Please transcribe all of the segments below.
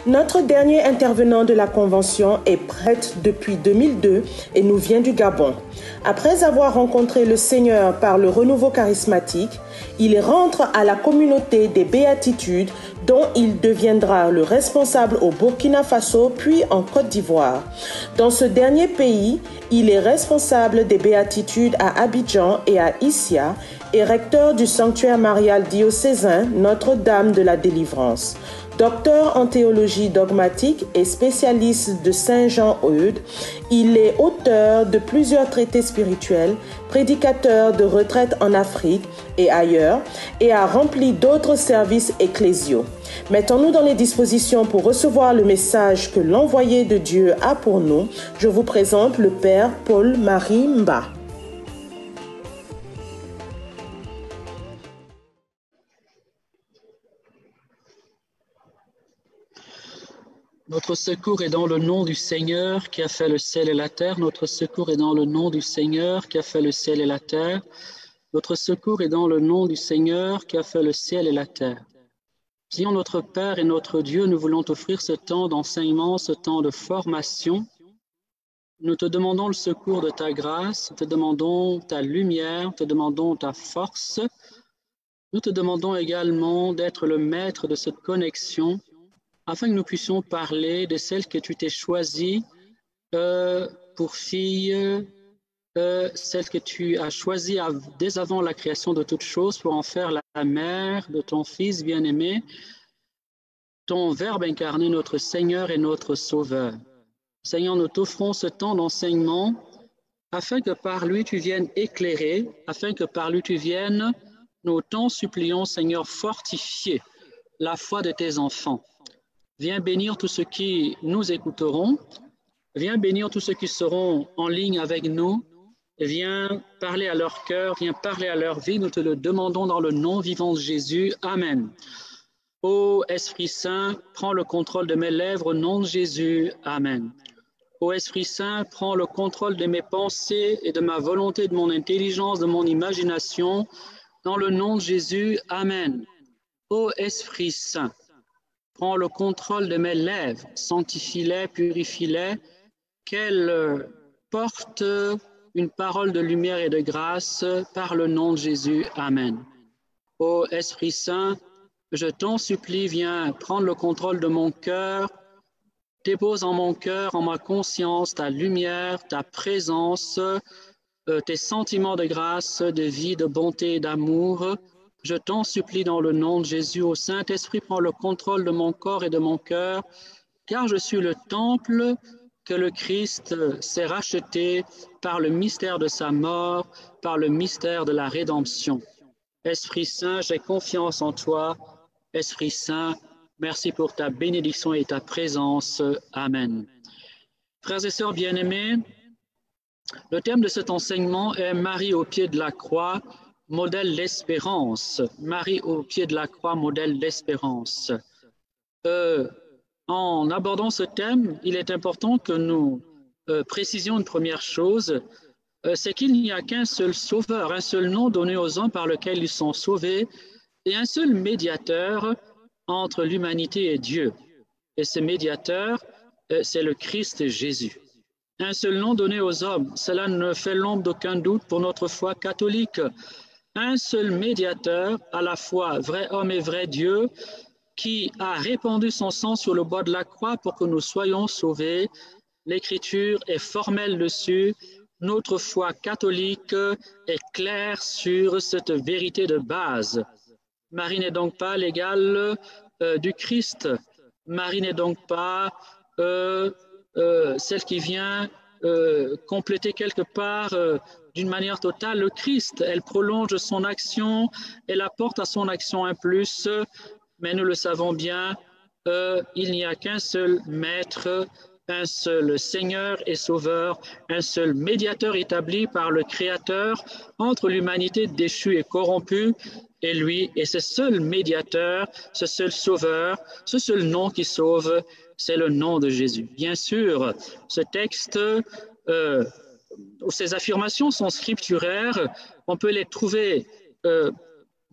Notre dernier intervenant de la Convention est prêtre depuis 2002 et nous vient du Gabon. Après avoir rencontré le Seigneur par le renouveau charismatique, il rentre à la communauté des Béatitudes dont il deviendra le responsable au Burkina Faso puis en Côte d'Ivoire. Dans ce dernier pays, il est responsable des Béatitudes à Abidjan et à Issia et recteur du sanctuaire marial diocésain Notre-Dame de la Délivrance. Docteur en théologie dogmatique et spécialiste de Saint-Jean-Eudes, il est auteur de plusieurs traités spirituels, prédicateur de retraites en Afrique et ailleurs, et a rempli d'autres services ecclésiaux. Mettons-nous dans les dispositions pour recevoir le message que l'envoyé de Dieu a pour nous. Je vous présente le Père Paul-Marie Mba. Notre secours est dans le nom du Seigneur qui a fait le ciel et la terre. Notre secours est dans le nom du Seigneur qui a fait le ciel et la terre. Notre secours est dans le nom du Seigneur qui a fait le ciel et la terre. Seigneur notre Père et notre Dieu, nous voulons t'offrir ce temps d'enseignement, ce temps de formation. Nous te demandons le secours de ta grâce, nous te demandons ta lumière, nous te demandons ta force. Nous te demandons également d'être le maître de cette connexion, afin que nous puissions parler de celle que tu t'es choisie pour fille, celle que tu as choisie dès avant la création de toutes choses pour en faire la mère de ton Fils bien-aimé, ton Verbe incarné, notre Seigneur et notre Sauveur. Seigneur, nous t'offrons ce temps d'enseignement afin que par lui tu viennes éclairer, afin que par lui tu viennes, nous t'en supplions, Seigneur, fortifier la foi de tes enfants. Viens bénir tous ceux qui nous écouteront. Viens bénir tous ceux qui seront en ligne avec nous. Viens parler à leur cœur, viens parler à leur vie. Nous te le demandons dans le nom vivant de Jésus. Amen. Ô Esprit Saint, prends le contrôle de mes lèvres au nom de Jésus. Amen. Ô Esprit Saint, prends le contrôle de mes pensées et de ma volonté, de mon intelligence, de mon imagination. Dans le nom de Jésus. Amen. Ô Esprit Saint, prends le contrôle de mes lèvres, sanctifie-les, purifie-les, qu'elles portent une parole de lumière et de grâce par le nom de Jésus. Amen. Ô Esprit Saint, je t'en supplie, viens prendre le contrôle de mon cœur, dépose en mon cœur, en ma conscience, ta lumière, ta présence, tes sentiments de grâce, de vie, de bonté et d'amour. Je t'en supplie dans le nom de Jésus, ô Saint-Esprit, prends le contrôle de mon corps et de mon cœur, car je suis le temple que le Christ s'est racheté par le mystère de sa mort, par le mystère de la rédemption. Esprit Saint, j'ai confiance en toi. Esprit Saint, merci pour ta bénédiction et ta présence. Amen. Frères et sœurs bien-aimés, le thème de cet enseignement est Marie au pied de la croix, modèle d'espérance. Marie au pied de la croix, modèle d'espérance. En abordant ce thème, il est important que nous précisions une première chose, c'est qu'il n'y a qu'un seul sauveur, un seul nom donné aux hommes par lequel ils sont sauvés, et un seul médiateur entre l'humanité et Dieu. Et ce médiateur, c'est le Christ Jésus. Un seul nom donné aux hommes, cela ne fait l'ombre d'aucun doute pour notre foi catholique. Un seul médiateur, à la fois vrai homme et vrai Dieu, qui a répandu son sang sur le bois de la croix pour que nous soyons sauvés. L'Écriture est formelle dessus. Notre foi catholique est claire sur cette vérité de base. Marie n'est donc pas l'égale du Christ. Marie n'est donc pas celle qui vient compléter quelque part d'une manière totale le Christ. Elle prolonge son action, elle apporte à son action un plus, mais nous le savons bien, il n'y a qu'un seul maître, un seul Seigneur et Sauveur, un seul médiateur établi par le Créateur entre l'humanité déchue et corrompue et lui, et ce seul médiateur, ce seul Sauveur, ce seul nom qui sauve, c'est le nom de Jésus. Bien sûr, ce texte, ces affirmations sont scripturaires, on peut les trouver, on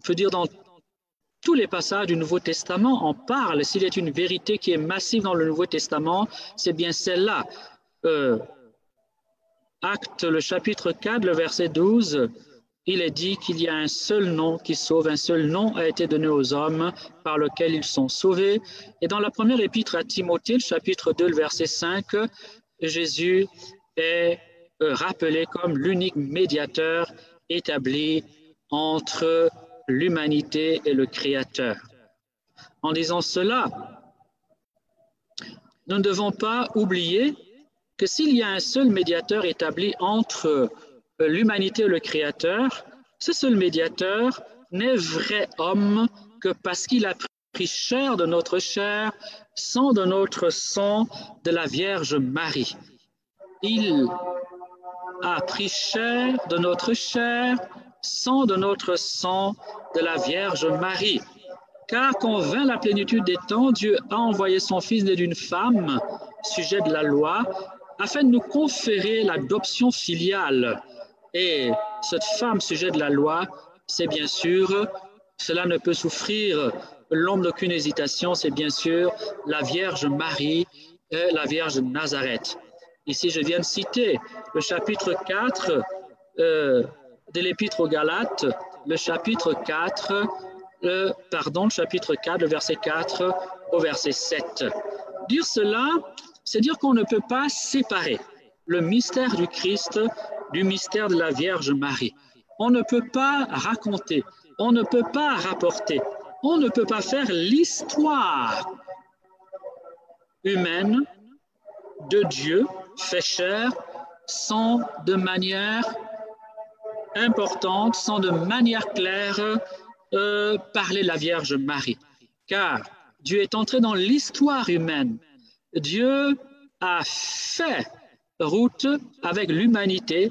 peut dire dans tous les passages du Nouveau Testament en parlent. S'il y a une vérité qui est massive dans le Nouveau Testament, c'est bien celle-là. Actes, le chapitre 4, le verset 12, il est dit qu'il y a un seul nom qui sauve, un seul nom a été donné aux hommes par lequel ils sont sauvés. Et dans la première épître à Timothée, le chapitre 2, le verset 5, Jésus est rappelé comme l'unique médiateur établi entre l'humanité et le Créateur. En disant cela, nous ne devons pas oublier que s'il y a un seul médiateur établi entre l'humanité et le Créateur, ce seul médiateur n'est vrai homme que parce qu'il a pris chair de notre chair, sang de notre sang, de la Vierge Marie. Il a pris chair de notre chair, sang de notre sang, de la Vierge Marie. Car quand vint la plénitude des temps, Dieu a envoyé son Fils né d'une femme, sujet de la loi, afin de nous conférer l'adoption filiale. Et cette femme sujet de la loi, c'est bien sûr, cela ne peut souffrir l'ombre d'aucune hésitation, c'est bien sûr la Vierge Marie, la Vierge de Nazareth. Ici, je viens de citer le chapitre 4 de l'Épître aux Galates, le chapitre 4, le chapitre 4, le verset 4 au verset 7. Dire cela, c'est dire qu'on ne peut pas séparer le mystère du Christ du mystère de la Vierge Marie. On ne peut pas raconter, on ne peut pas rapporter, on ne peut pas faire l'histoire humaine de Dieu fait chair sans de manière importante, sans de manière claire parler de la Vierge Marie. Car Dieu est entré dans l'histoire humaine. Dieu a fait route avec l'humanité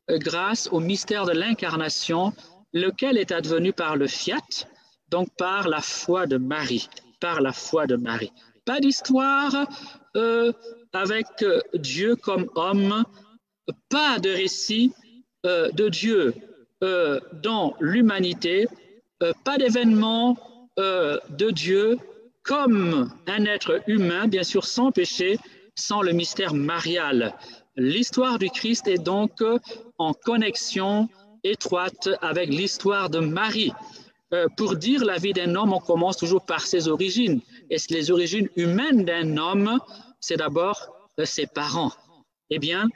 grâce au mystère de l'incarnation, lequel est advenu par le fiat, donc par la foi de Marie, par la foi de Marie. Pas d'histoire avec Dieu comme homme, pas de récit de Dieu dans l'humanité, pas d'événement de Dieu comme un être humain, bien sûr sans péché, sans le mystère marial. L'histoire du Christ est donc en connexion étroite avec l'histoire de Marie. Pour dire la vie d'un homme, on commence toujours par ses origines. Et les origines humaines d'un homme, c'est d'abord ses parents. Eh bien,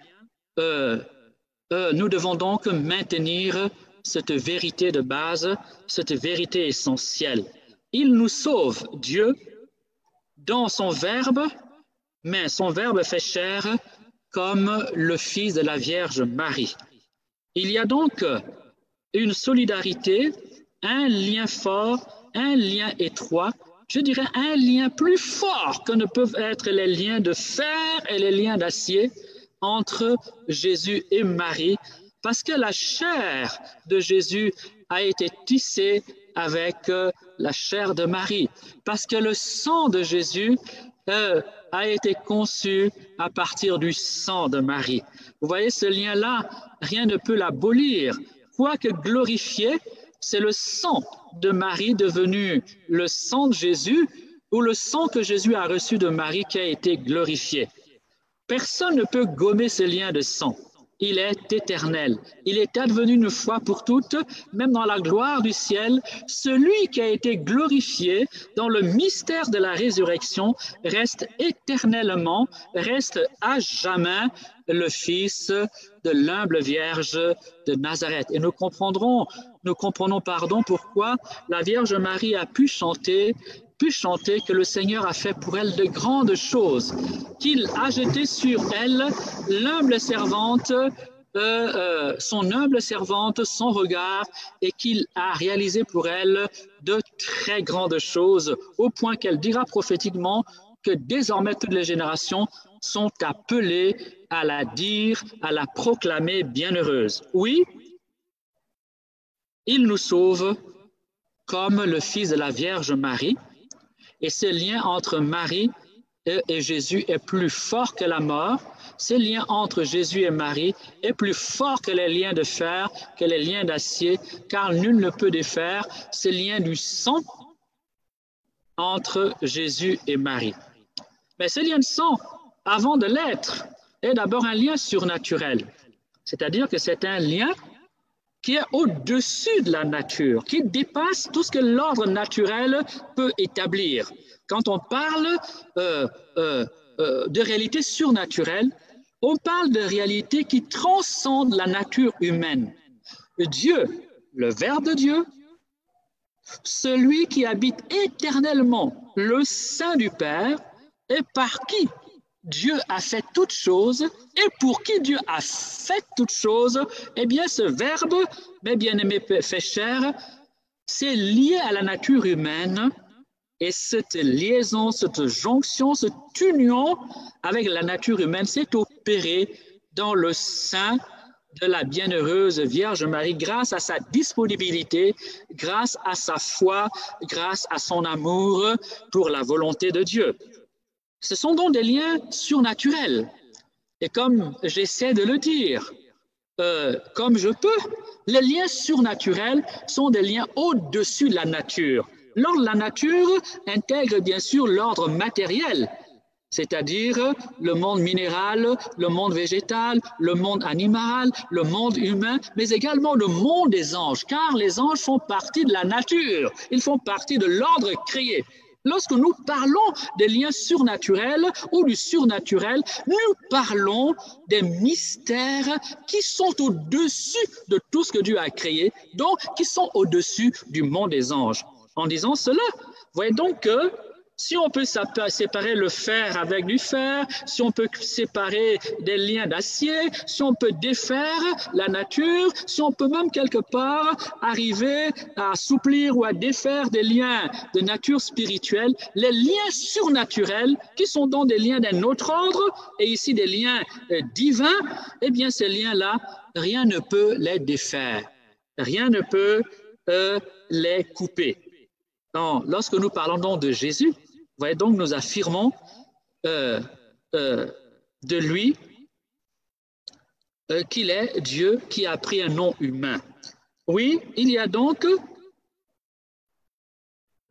nous devons donc maintenir cette vérité de base, cette vérité essentielle. Il nous sauve, Dieu, dans son Verbe, mais son Verbe fait chair comme le Fils de la Vierge Marie. Il y a donc une solidarité, un lien fort, un lien étroit, je dirais un lien plus fort que ne peuvent être les liens de fer et les liens d'acier entre Jésus et Marie, parce que la chair de Jésus a été tissée avec la chair de Marie, parce que le sang de Jésus a été conçu à partir du sang de Marie. Vous voyez ce lien-là, rien ne peut l'abolir. Quoique glorifié, c'est le sang de Marie devenu le sang de Jésus ou le sang que Jésus a reçu de Marie qui a été glorifié. Personne ne peut gommer ce lien de sang. Il est éternel. Il est advenu une fois pour toutes, même dans la gloire du ciel. Celui qui a été glorifié dans le mystère de la résurrection reste éternellement, reste à jamais le Fils de l'humble Vierge de Nazareth. Et nous comprenons pourquoi la Vierge Marie a pu chanter que le Seigneur a fait pour elle de grandes choses, qu'il a jeté sur elle l'humble servante, son humble servante, son regard, et qu'il a réalisé pour elle de très grandes choses, au point qu'elle dira prophétiquement que désormais toutes les générations sont appelées à la dire, à la proclamer bienheureuse. Oui, il nous sauve comme le Fils de la Vierge Marie, et ce lien entre Marie et Jésus est plus fort que la mort. Ce lien entre Jésus et Marie est plus fort que les liens de fer, que les liens d'acier, car nul ne peut défaire ce lien du sang entre Jésus et Marie. Mais ce lien de sang, avant de l'être, est d'abord un lien surnaturel. C'est-à-dire que c'est un lien qui est au-dessus de la nature, qui dépasse tout ce que l'ordre naturel peut établir. Quand on parle de réalité surnaturelle, on parle de réalité qui transcende la nature humaine. Dieu, le Verbe de Dieu, celui qui habite éternellement le sein du Père, et par qui Dieu a fait toutes choses, et pour qui Dieu a fait toutes choses, eh bien ce Verbe, mes bien-aimés fait chair, c'est lié à la nature humaine, et cette liaison, cette jonction, cette union avec la nature humaine s'est opérée dans le sein de la bienheureuse Vierge Marie grâce à sa disponibilité, grâce à sa foi, grâce à son amour pour la volonté de Dieu. Ce sont donc des liens surnaturels. Et comme j'essaie de le dire, comme je peux, les liens surnaturels sont des liens au-dessus de la nature. L'ordre de la nature intègre bien sûr l'ordre matériel, c'est-à-dire le monde minéral, le monde végétal, le monde animal, le monde humain, mais également le monde des anges, car les anges font partie de la nature, ils font partie de l'ordre créé. Lorsque nous parlons des liens surnaturels ou du surnaturel, nous parlons des mystères qui sont au-dessus de tout ce que Dieu a créé, donc qui sont au-dessus du monde des anges. En disant cela, voyez donc que si on peut séparer le fer avec du fer, si on peut séparer des liens d'acier, si on peut défaire la nature, si on peut même quelque part arriver à assouplir ou à défaire des liens de nature spirituelle, les liens surnaturels, qui sont donc des liens d'un autre ordre, et ici des liens divins, eh bien ces liens-là, rien ne peut les défaire, rien ne peut les couper. Donc, lorsque nous parlons donc de Jésus, vous voyez donc nous affirmons de lui qu'il est Dieu qui a pris un nom humain. Oui, il y a donc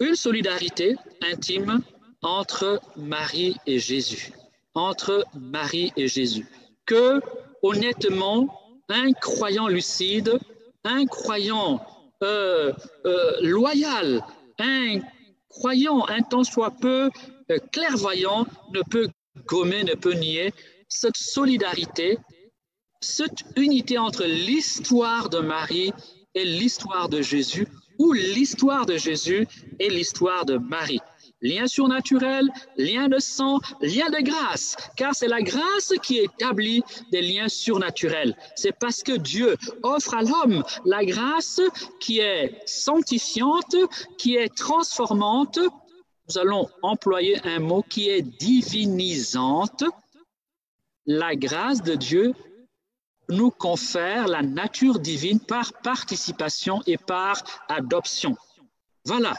une solidarité intime entre Marie et Jésus, entre Marie et Jésus, que honnêtement, un croyant lucide, un croyant loyal, un croyant un tant soit peu clairvoyant ne peut gommer, ne peut nier cette solidarité, cette unité entre l'histoire de Marie et l'histoire de Jésus, ou l'histoire de Jésus et l'histoire de Marie. Lien surnaturel, lien de sang, lien de grâce, car c'est la grâce qui établit des liens surnaturels. C'est parce que Dieu offre à l'homme la grâce qui est sanctifiante, qui est transformante. Nous allons employer un mot qui est divinisante. La grâce de Dieu nous confère la nature divine par participation et par adoption. Voilà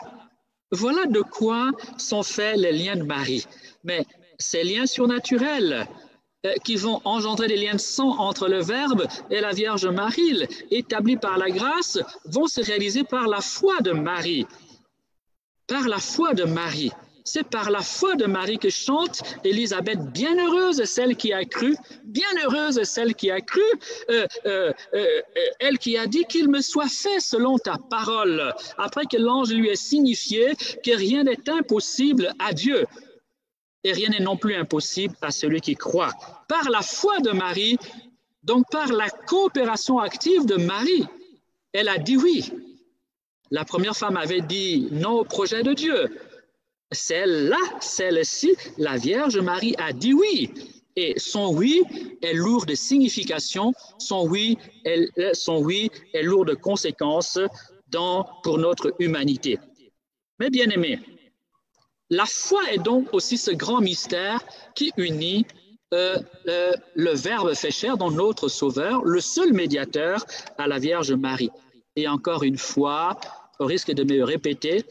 de quoi sont faits les liens de Marie. Mais ces liens surnaturels qui vont engendrer des liens de sang entre le Verbe et la Vierge Marie, établis par la grâce, vont se réaliser par la foi de Marie. Par la foi de Marie. C'est par la foi de Marie que chante Élisabeth, bienheureuse celle qui a cru, bienheureuse celle qui a cru, elle qui a dit qu'il me soit fait selon ta parole, après que l'ange lui ait signifié que rien n'est impossible à Dieu, et rien n'est non plus impossible à celui qui croit. Par la foi de Marie, donc par la coopération active de Marie, elle a dit oui. La première femme avait dit non au projet de Dieu. Celle-là, celle-ci, la Vierge Marie a dit oui. Et son oui est lourd de signification, son oui est lourd de conséquences pour notre humanité. Mais bien aimés, la foi est donc aussi ce grand mystère qui unit le Verbe fait chair, dont notre Sauveur, le seul médiateur, à la Vierge Marie. Et encore une fois, au risque de me répéter,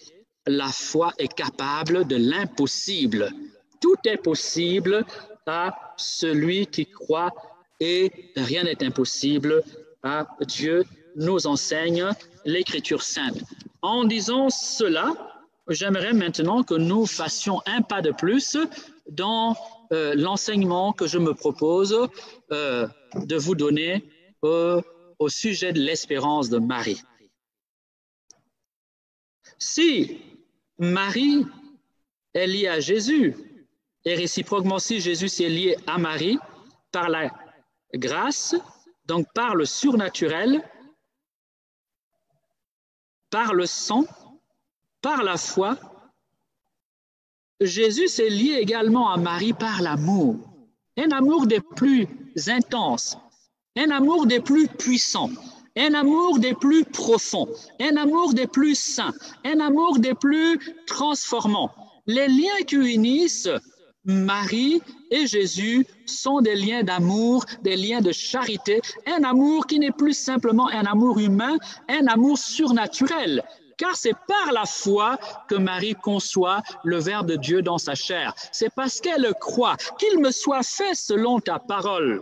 la foi est capable de l'impossible. Tout est possible à celui qui croit et rien n'est impossible à Dieu, nous enseigne l'Écriture sainte. En disant cela, j'aimerais maintenant que nous fassions un pas de plus dans l'enseignement que je me propose de vous donner au sujet de l'espérance de Marie. Si Marie est liée à Jésus, et réciproquement si Jésus est lié à Marie par la grâce, donc par le surnaturel, par le sang, par la foi, Jésus s'est lié également à Marie par l'amour, un amour des plus intenses, un amour des plus puissants, un amour des plus profonds, un amour des plus saints, un amour des plus transformants. Les liens qui unissent Marie et Jésus sont des liens d'amour, des liens de charité, un amour qui n'est plus simplement un amour humain, un amour surnaturel. Car c'est par la foi que Marie conçoit le Verbe de Dieu dans sa chair. C'est parce qu'elle croit qu'il me soit fait selon ta parole,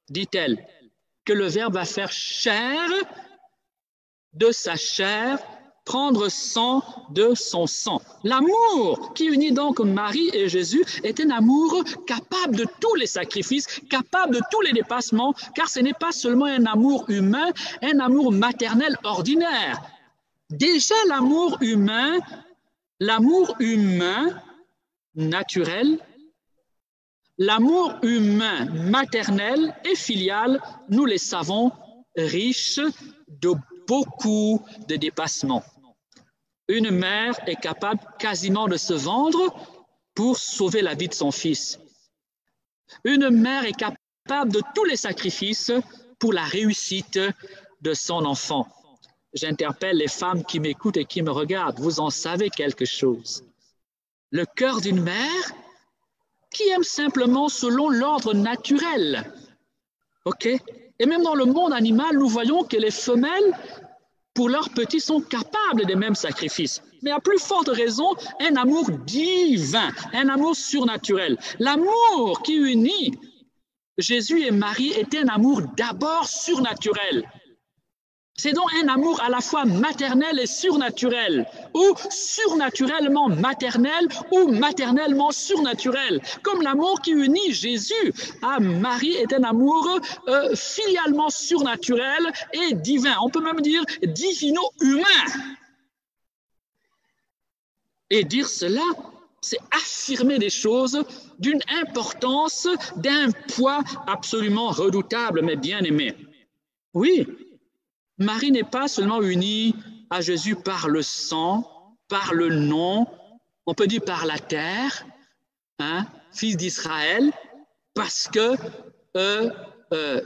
dit-elle, que le Verbe va faire chair de sa chair, prendre sang de son sang. L'amour qui unit donc Marie et Jésus est un amour capable de tous les sacrifices, capable de tous les dépassements, car ce n'est pas seulement un amour humain, un amour maternel ordinaire. Déjà l'amour humain naturel, l'amour humain maternel et filial, nous les savons, riches de beaucoup de dépassements. Une mère est capable quasiment de se vendre pour sauver la vie de son fils. Une mère est capable de tous les sacrifices pour la réussite de son enfant. J'interpelle les femmes qui m'écoutent et qui me regardent. Vous en savez quelque chose. Le cœur d'une mère qui aime simplement selon l'ordre naturel. OK? Et même dans le monde animal, nous voyons que les femelles, pour leurs petits, sont capables des mêmes sacrifices. Mais à plus forte raison, un amour divin, un amour surnaturel. L'amour qui unit Jésus et Marie est un amour d'abord surnaturel. C'est donc un amour à la fois maternel et surnaturel, ou surnaturellement maternel, ou maternellement surnaturel. Comme l'amour qui unit Jésus à Marie est un amour filialement surnaturel et divin. On peut même dire divino-humain. Et dire cela, c'est affirmer des choses d'une importance, d'un poids absolument redoutable, mais bien aimé. Oui. Marie n'est pas seulement unie à Jésus par le sang, par le nom, on peut dire par la terre, fils d'Israël, parce que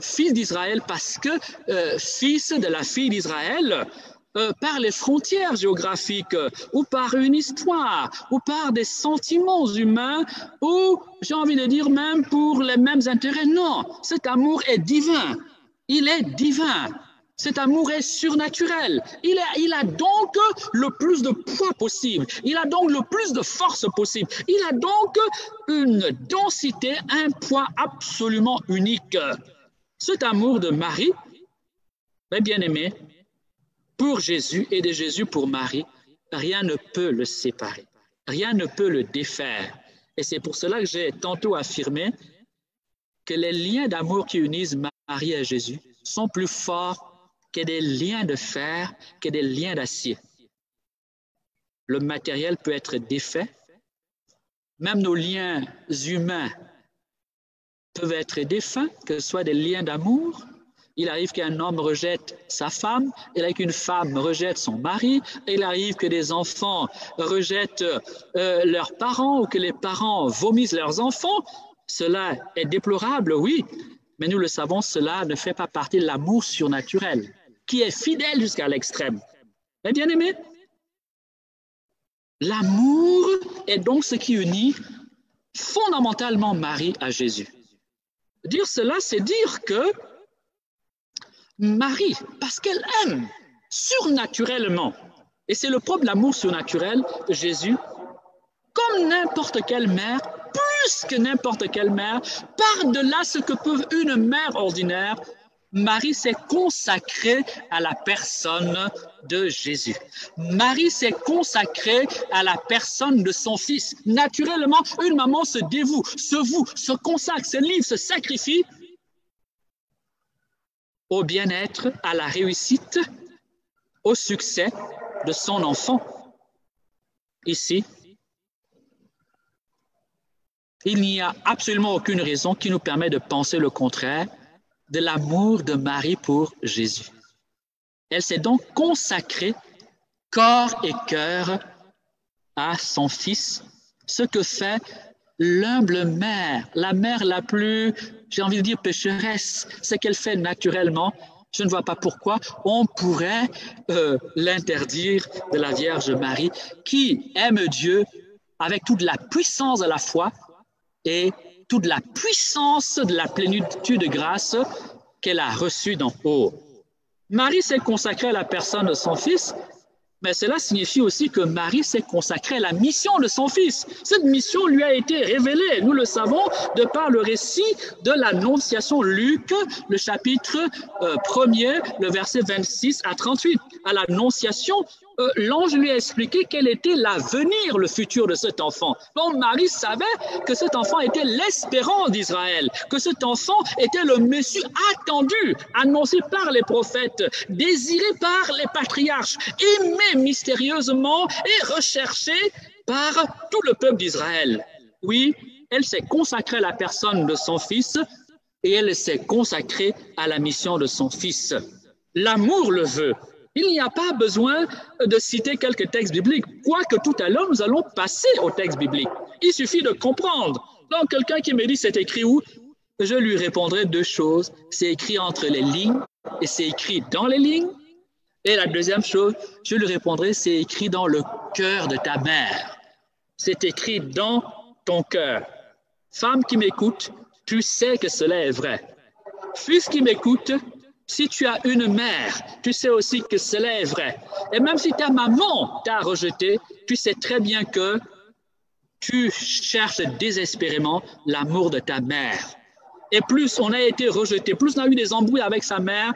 fils d'Israël, parce que fils de la fille d'Israël, par les frontières géographiques, ou par une histoire, ou par des sentiments humains, ou j'ai envie de dire même pour les mêmes intérêts. Non, cet amour est divin, il est divin. Cet amour est surnaturel. Il a donc le plus de poids possible. Il a donc le plus de force possible. Il a donc une densité, un poids absolument unique. Cet amour de Marie, mes bien-aimés, pour Jésus et de Jésus pour Marie, rien ne peut le séparer. Rien ne peut le défaire. Et c'est pour cela que j'ai tantôt affirmé que les liens d'amour qui unissent Marie et Jésus sont plus forts que des liens de fer, que des liens d'acier. Le matériel peut être défait. Même nos liens humains peuvent être défunts, que ce soit des liens d'amour. Il arrive qu'un homme rejette sa femme, il arrive qu'une femme rejette son mari, il arrive que des enfants rejettent leurs parents ou que les parents vomissent leurs enfants. Cela est déplorable, oui, mais nous le savons, cela ne fait pas partie de l'amour surnaturel, qui est fidèle jusqu'à l'extrême. Mais bien aimé, l'amour est donc ce qui unit fondamentalement Marie à Jésus. Dire cela, c'est dire que Marie, parce qu'elle aime surnaturellement, et c'est le propre de l'amour surnaturel, Jésus, comme n'importe quelle mère, plus que n'importe quelle mère, par-delà ce que peut une mère ordinaire, Marie s'est consacrée à la personne de Jésus. Marie s'est consacrée à la personne de son fils. Naturellement, une maman se dévoue, se consacre, se livre, se sacrifie au bien-être, à la réussite, au succès de son enfant. Ici, il n'y a absolument aucune raison qui nous permet de penser le contraire de l'amour de Marie pour Jésus. Elle s'est donc consacrée corps et cœur à son fils, ce que fait l'humble mère, la mère la plus, j'ai envie de dire, pécheresse, ce qu'elle fait naturellement. Je ne vois pas pourquoi on pourrait l'interdire de la Vierge Marie, qui aime Dieu avec toute la puissance de la foi et toute la puissance de la plénitude de grâce qu'elle a reçue d'en haut. Marie s'est consacrée à la personne de son fils, mais cela signifie aussi que Marie s'est consacrée à la mission de son fils. Cette mission lui a été révélée, nous le savons, de par le récit de l'Annonciation. Luc, le chapitre 1er, le verset 26 à 38. À l'Annonciation, l'ange lui a expliqué quel était l'avenir, le futur de cet enfant. Donc Marie savait que cet enfant était l'espérance d'Israël, que cet enfant était le Messie attendu, annoncé par les prophètes, désiré par les patriarches, aimé mystérieusement et recherché par tout le peuple d'Israël. Oui, elle s'est consacrée à la personne de son fils et elle s'est consacrée à la mission de son fils. L'amour le veut. Il n'y a pas besoin de citer quelques textes bibliques, quoique tout à l'heure, nous allons passer au texte biblique. Il suffit de comprendre. Donc, quelqu'un qui me dit « c'est écrit où ?» Je lui répondrai deux choses. C'est écrit entre les lignes et c'est écrit dans les lignes. Et la deuxième chose, je lui répondrai « c'est écrit dans le cœur de ta mère. C'est écrit dans ton cœur. » Femme qui m'écoute, tu sais que cela est vrai. Fils qui m'écoute, si tu as une mère, tu sais aussi que cela est vrai. Et même si ta maman t'a rejeté, tu sais très bien que tu cherches désespérément l'amour de ta mère. Et plus on a été rejeté, plus on a eu des embrouilles avec sa mère,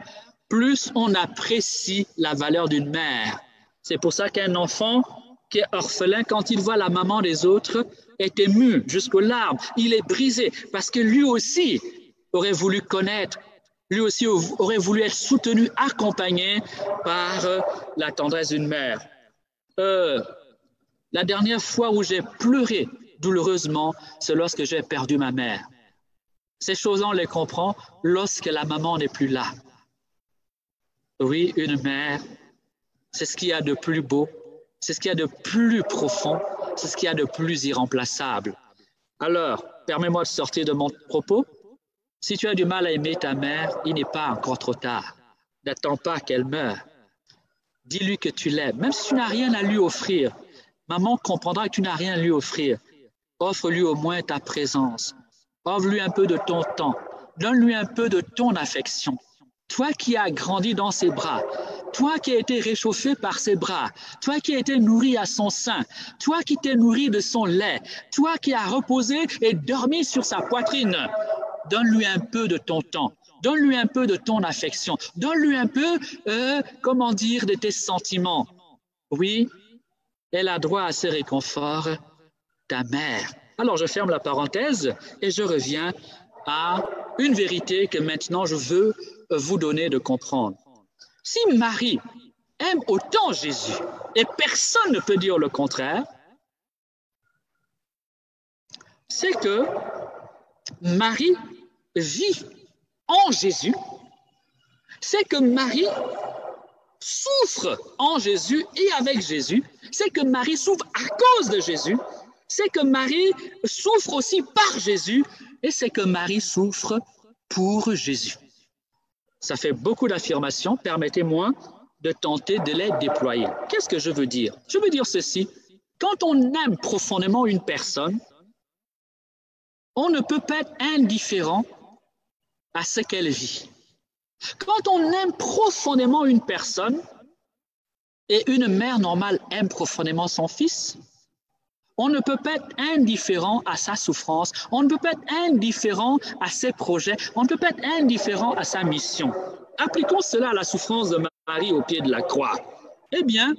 plus on apprécie la valeur d'une mère. C'est pour ça qu'un enfant qui est orphelin, quand il voit la maman des autres, est ému jusqu'aux larmes. Il est brisé parce que lui aussi aurait voulu connaître. Lui aussi aurait voulu être soutenu, accompagné par la tendresse d'une mère. La dernière fois où j'ai pleuré douloureusement, c'est lorsque j'ai perdu ma mère. Ces choses-là, on les comprend lorsque la maman n'est plus là. Oui, une mère, c'est ce qu'il y a de plus beau, c'est ce qu'il y a de plus profond, c'est ce qu'il y a de plus irremplaçable. Alors, permets-moi de sortir de mon propos. Si tu as du mal à aimer ta mère, il n'est pas encore trop tard. N'attends pas qu'elle meure. Dis-lui que tu l'aimes, même si tu n'as rien à lui offrir. Maman comprendra que tu n'as rien à lui offrir. Offre-lui au moins ta présence. Offre-lui un peu de ton temps. Donne-lui un peu de ton affection. Toi qui as grandi dans ses bras, toi qui as été réchauffé par ses bras, toi qui as été nourri à son sein, toi qui t'es nourri de son lait, toi qui as reposé et dormi sur sa poitrine, donne-lui un peu de ton temps, donne-lui un peu de ton affection, donne-lui un peu, de tes sentiments. Oui, elle a droit à ce réconfort, ta mère. Alors, je ferme la parenthèse et je reviens à une vérité que maintenant je veux vous donner de comprendre. Si Marie aime autant Jésus, et personne ne peut dire le contraire, c'est que Marie vit en Jésus, c'est que Marie souffre en Jésus et avec Jésus, c'est que Marie souffre à cause de Jésus, c'est que Marie souffre aussi par Jésus, et c'est que Marie souffre pour Jésus. Ça fait beaucoup d'affirmations, permettez-moi de tenter de les déployer. Qu'est-ce que je veux dire? Je veux dire ceci, quand on aime profondément une personne, on ne peut pas être indifférent à ce qu'elle vit. Quand on aime profondément une personne, et une mère normale aime profondément son fils, On ne peut pas être indifférent à sa souffrance. On ne peut pas être indifférent à ses projets. On ne peut pas être indifférent à sa mission. Appliquons cela à la souffrance de Marie au pied de la croix. Eh bien,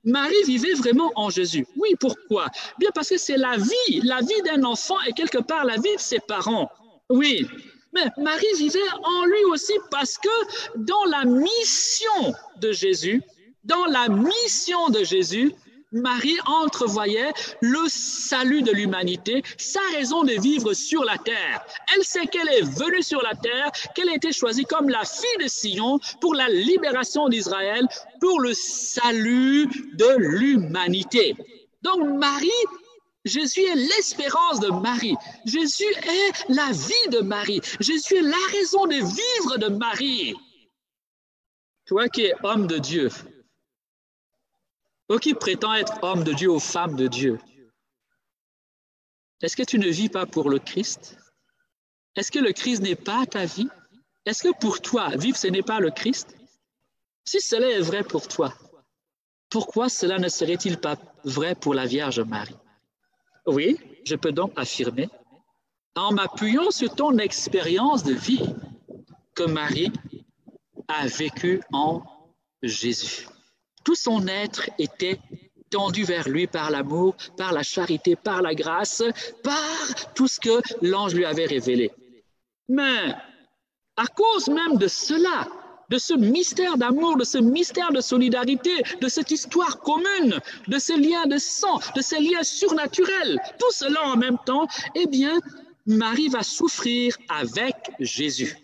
Marie vivait vraiment en Jésus. Oui, pourquoi? Bien parce que c'est la vie d'un enfant et quelque part la vie de ses parents. Oui, mais Marie vivait en lui aussi parce que dans la mission de Jésus, Marie entrevoyait le salut de l'humanité, sa raison de vivre sur la terre. Elle sait qu'elle est venue sur la terre, qu'elle a été choisie comme la fille de Sion pour la libération d'Israël, pour le salut de l'humanité. Donc Marie, Jésus est l'espérance de Marie. Jésus est la vie de Marie. Jésus est la raison de vivre de Marie. Toi qui es homme de Dieu, ou qui prétend être homme de Dieu ou femme de Dieu, est-ce que tu ne vis pas pour le Christ? Est-ce que le Christ n'est pas ta vie? Est-ce que pour toi, vivre, ce n'est pas le Christ? Si cela est vrai pour toi, pourquoi cela ne serait-il pas vrai pour la Vierge Marie? Oui, je peux donc affirmer, en m'appuyant sur ton expérience de vie, que Marie a vécu en Jésus. Tout son être était tendu vers lui par l'amour, par la charité, par la grâce, par tout ce que l'ange lui avait révélé. Mais à cause même de cela, de ce mystère d'amour, de ce mystère de solidarité, de cette histoire commune, de ces liens de sang, de ces liens surnaturels, tout cela en même temps, eh bien, Marie va souffrir avec Jésus.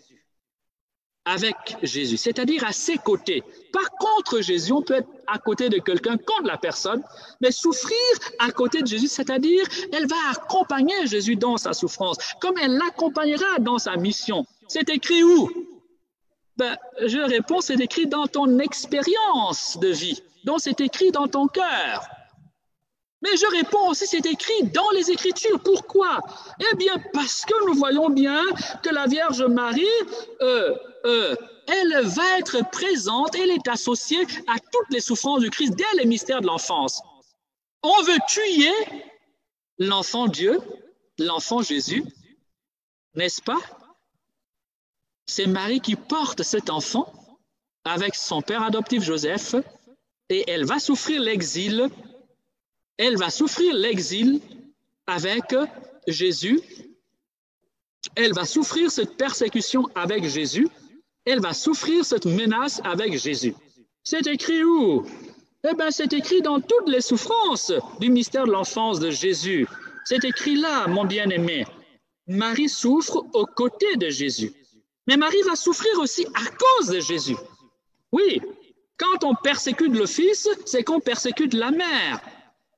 Avec Jésus, c'est-à-dire à ses côtés. Pas contre Jésus, on peut être à côté de quelqu'un, contre la personne, mais souffrir à côté de Jésus, c'est-à-dire elle va accompagner Jésus dans sa souffrance, comme elle l'accompagnera dans sa mission. C'est écrit où? Ben, je réponds, c'est écrit dans ton expérience de vie, donc c'est écrit dans ton cœur. Mais je réponds aussi, c'est écrit dans les Écritures. Pourquoi? Eh bien, parce que nous voyons bien que la Vierge Marie, elle va être présente, elle est associée à toutes les souffrances du Christ dès les mystères de l'enfance. On veut tuer l'enfant Dieu, l'enfant Jésus, n'est-ce pas? C'est Marie qui porte cet enfant avec son père adoptif Joseph et elle va souffrir l'exil. Elle va souffrir l'exil avec Jésus. Elle va souffrir cette persécution avec Jésus. Elle va souffrir cette menace avec Jésus. C'est écrit où? Eh bien, c'est écrit dans toutes les souffrances du mystère de l'enfance de Jésus. C'est écrit là, mon bien-aimé. Marie souffre aux côtés de Jésus. Mais Marie va souffrir aussi à cause de Jésus. Oui, quand on persécute le Fils, c'est qu'on persécute la mère.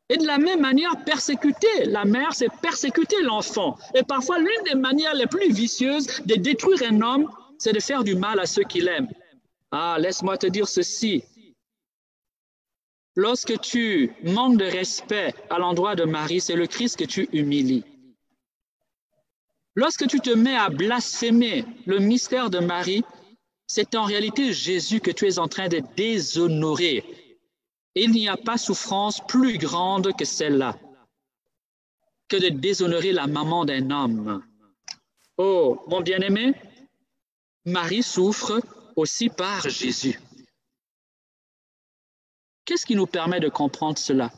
Et de la même manière, persécuter la mère, c'est persécuter l'enfant. Et parfois, l'une des manières les plus vicieuses de détruire un homme, c'est de faire du mal à ceux qui l'aiment. Ah, laisse-moi te dire ceci. Lorsque tu manques de respect à l'endroit de Marie, c'est le Christ que tu humilies. Lorsque tu te mets à blasphémer le mystère de Marie, c'est en réalité Jésus que tu es en train de déshonorer. Il n'y a pas souffrance plus grande que celle-là, que de déshonorer la maman d'un homme. Oh, mon bien-aimé, Marie souffre aussi par Jésus. Qu'est-ce qui nous permet de comprendre cela?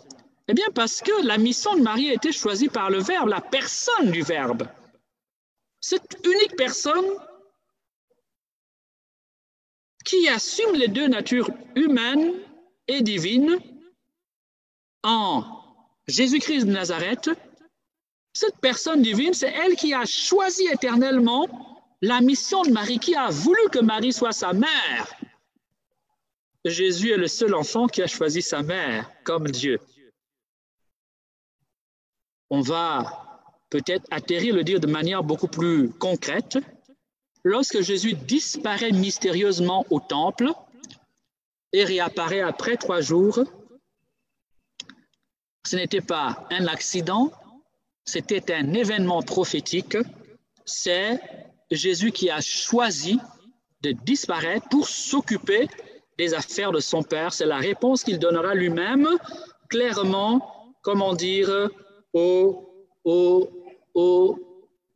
Eh bien, parce que la mission de Marie a été choisie par le Verbe, la personne du Verbe. Cette unique personne qui assume les deux natures humaines et divine en Jésus-Christ de Nazareth, cette personne divine, c'est elle qui a choisi éternellement la mission de Marie, qui a voulu que Marie soit sa mère. Jésus est le seul enfant qui a choisi sa mère comme Dieu. On va peut-être atterrir le dire de manière beaucoup plus concrète. Lorsque Jésus disparaît mystérieusement au temple, et réapparaît après 3 jours, ce n'était pas un accident, c'était un événement prophétique. C'est Jésus qui a choisi de disparaître pour s'occuper des affaires de son Père. C'est la réponse qu'il donnera lui-même, clairement, comment dire,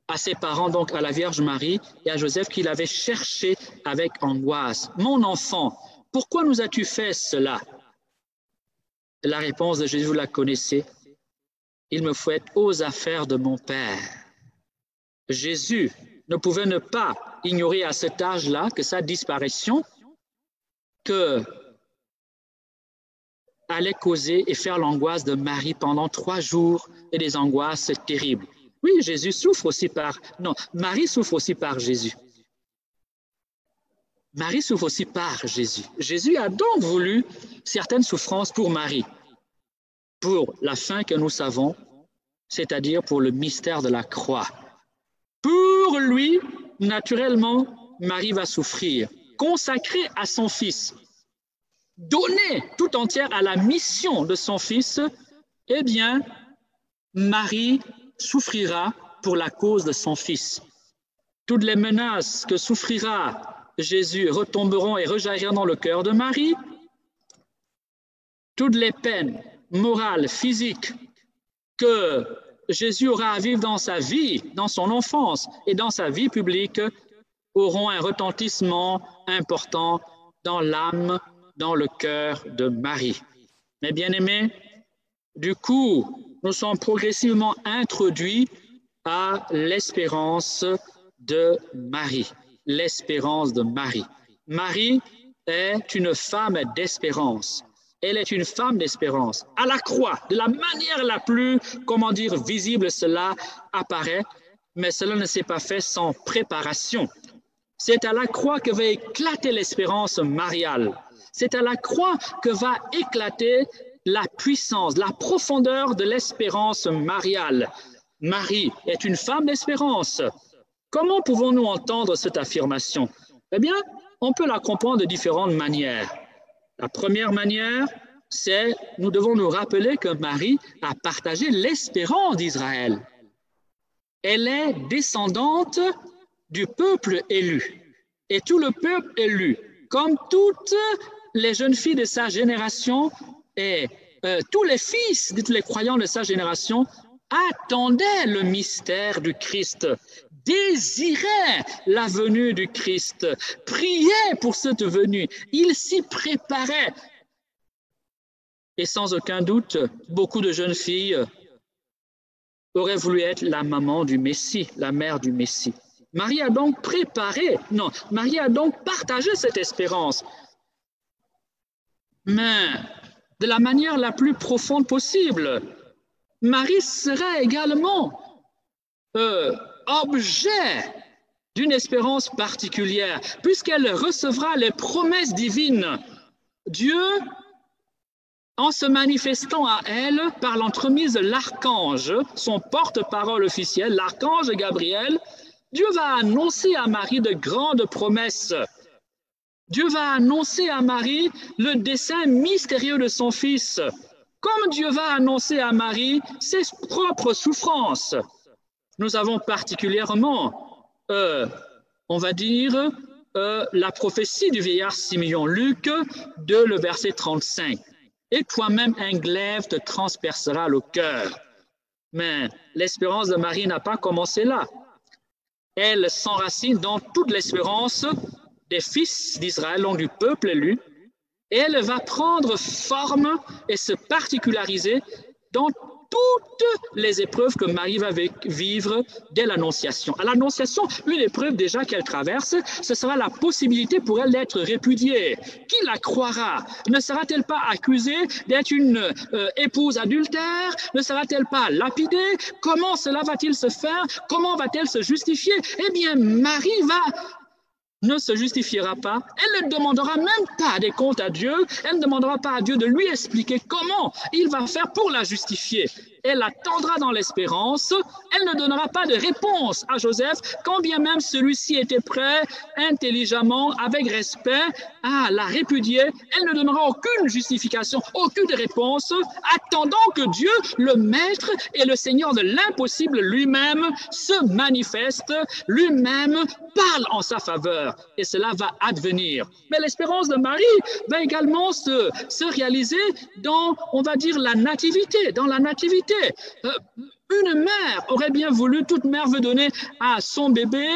à ses parents, donc à la Vierge Marie et à Joseph, qu'il avait cherché avec angoisse. « Mon enfant, pourquoi nous as-tu fait cela ?» La réponse de Jésus, vous la connaissez. « Il me faut être aux affaires de mon Père. » Jésus ne pouvait ne pas ignorer à cet âge-là que sa disparition allait causer et faire l'angoisse de Marie pendant 3 jours et des angoisses terribles. Oui, Jésus souffre aussi Marie souffre aussi par Jésus. Marie souffre aussi par Jésus. Jésus a donc voulu certaines souffrances pour Marie, pour la fin que nous savons, c'est-à-dire pour le mystère de la croix. Pour lui, naturellement, Marie va souffrir, consacrée à son Fils, donnée tout entière à la mission de son Fils, eh bien, Marie souffrira pour la cause de son Fils. Toutes les menaces que souffrira Jésus retomberont et rejailliront dans le cœur de Marie. Toutes les peines morales, physiques que Jésus aura à vivre dans sa vie, dans son enfance et dans sa vie publique auront un retentissement important dans l'âme, dans le cœur de Marie. Mes bien-aimés, du coup, nous sommes progressivement introduits à l'espérance de Marie. L'espérance de Marie. Marie est une femme d'espérance. Elle est une femme d'espérance. À la croix, de la manière la plus, visible, cela apparaît, mais cela ne s'est pas fait sans préparation. C'est à la croix que va éclater l'espérance mariale. C'est à la croix que va éclater la puissance, la profondeur de l'espérance mariale. Marie est une femme d'espérance. Comment pouvons-nous entendre cette affirmation? Eh bien, on peut la comprendre de différentes manières. La première manière, c'est nous devons nous rappeler que Marie a partagé l'espérance d'Israël. Elle est descendante du peuple élu. Et tout le peuple élu, comme toutes les jeunes filles de sa génération et tous les fils de tous les croyants de sa génération, attendaient le mystère du Christ, désiraient la venue du Christ, priaient pour cette venue, ils s'y préparaient. Et sans aucun doute, beaucoup de jeunes filles auraient voulu être la maman du Messie, la mère du Messie. Marie a donc Marie a donc partagé cette espérance, mais de la manière la plus profonde possible. Marie sera également objet d'une espérance particulière, puisqu'elle recevra les promesses divines. Dieu, en se manifestant à elle par l'entremise de l'archange, son porte-parole officiel, l'archange Gabriel, Dieu va annoncer à Marie de grandes promesses. Dieu va annoncer à Marie le dessein mystérieux de son Fils, comme Dieu va annoncer à Marie ses propres souffrances. Nous avons particulièrement, on va dire, la prophétie du vieillard Simeon, Luc 2, le verset 35. « Et toi-même, un glaive te transpercera le cœur. » Mais l'espérance de Marie n'a pas commencé là. Elle s'enracine dans toute l'espérance des fils d'Israël, donc du peuple élu, et elle va prendre forme et se particulariser dans toutes les épreuves que Marie va vivre dès l'Annonciation. À l'Annonciation, une épreuve déjà qu'elle traverse, ce sera la possibilité pour elle d'être répudiée. Qui la croira? Ne sera-t-elle pas accusée d'être une épouse adultère? Ne sera-t-elle pas lapidée? Comment cela va-t-il se faire? Comment va-t-elle se justifier? Eh bien, Marie ne se justifiera pas, elle ne demandera même pas des comptes à Dieu, elle ne demandera pas à Dieu de lui expliquer comment il va faire pour la justifier. Elle attendra dans l'espérance, elle ne donnera pas de réponse à Joseph, quand bien même celui-ci était prêt, intelligemment, avec respect, à la répudier. Elle ne donnera aucune justification, aucune réponse, attendant que Dieu, le Maître et le Seigneur de l'impossible lui-même, se manifeste, lui-même parle en sa faveur. Et cela va advenir. Mais l'espérance de Marie va également se réaliser dans, on va dire, la nativité, dans la nativité. vérité. Une mère aurait bien voulu, toute mère veut donner à son bébé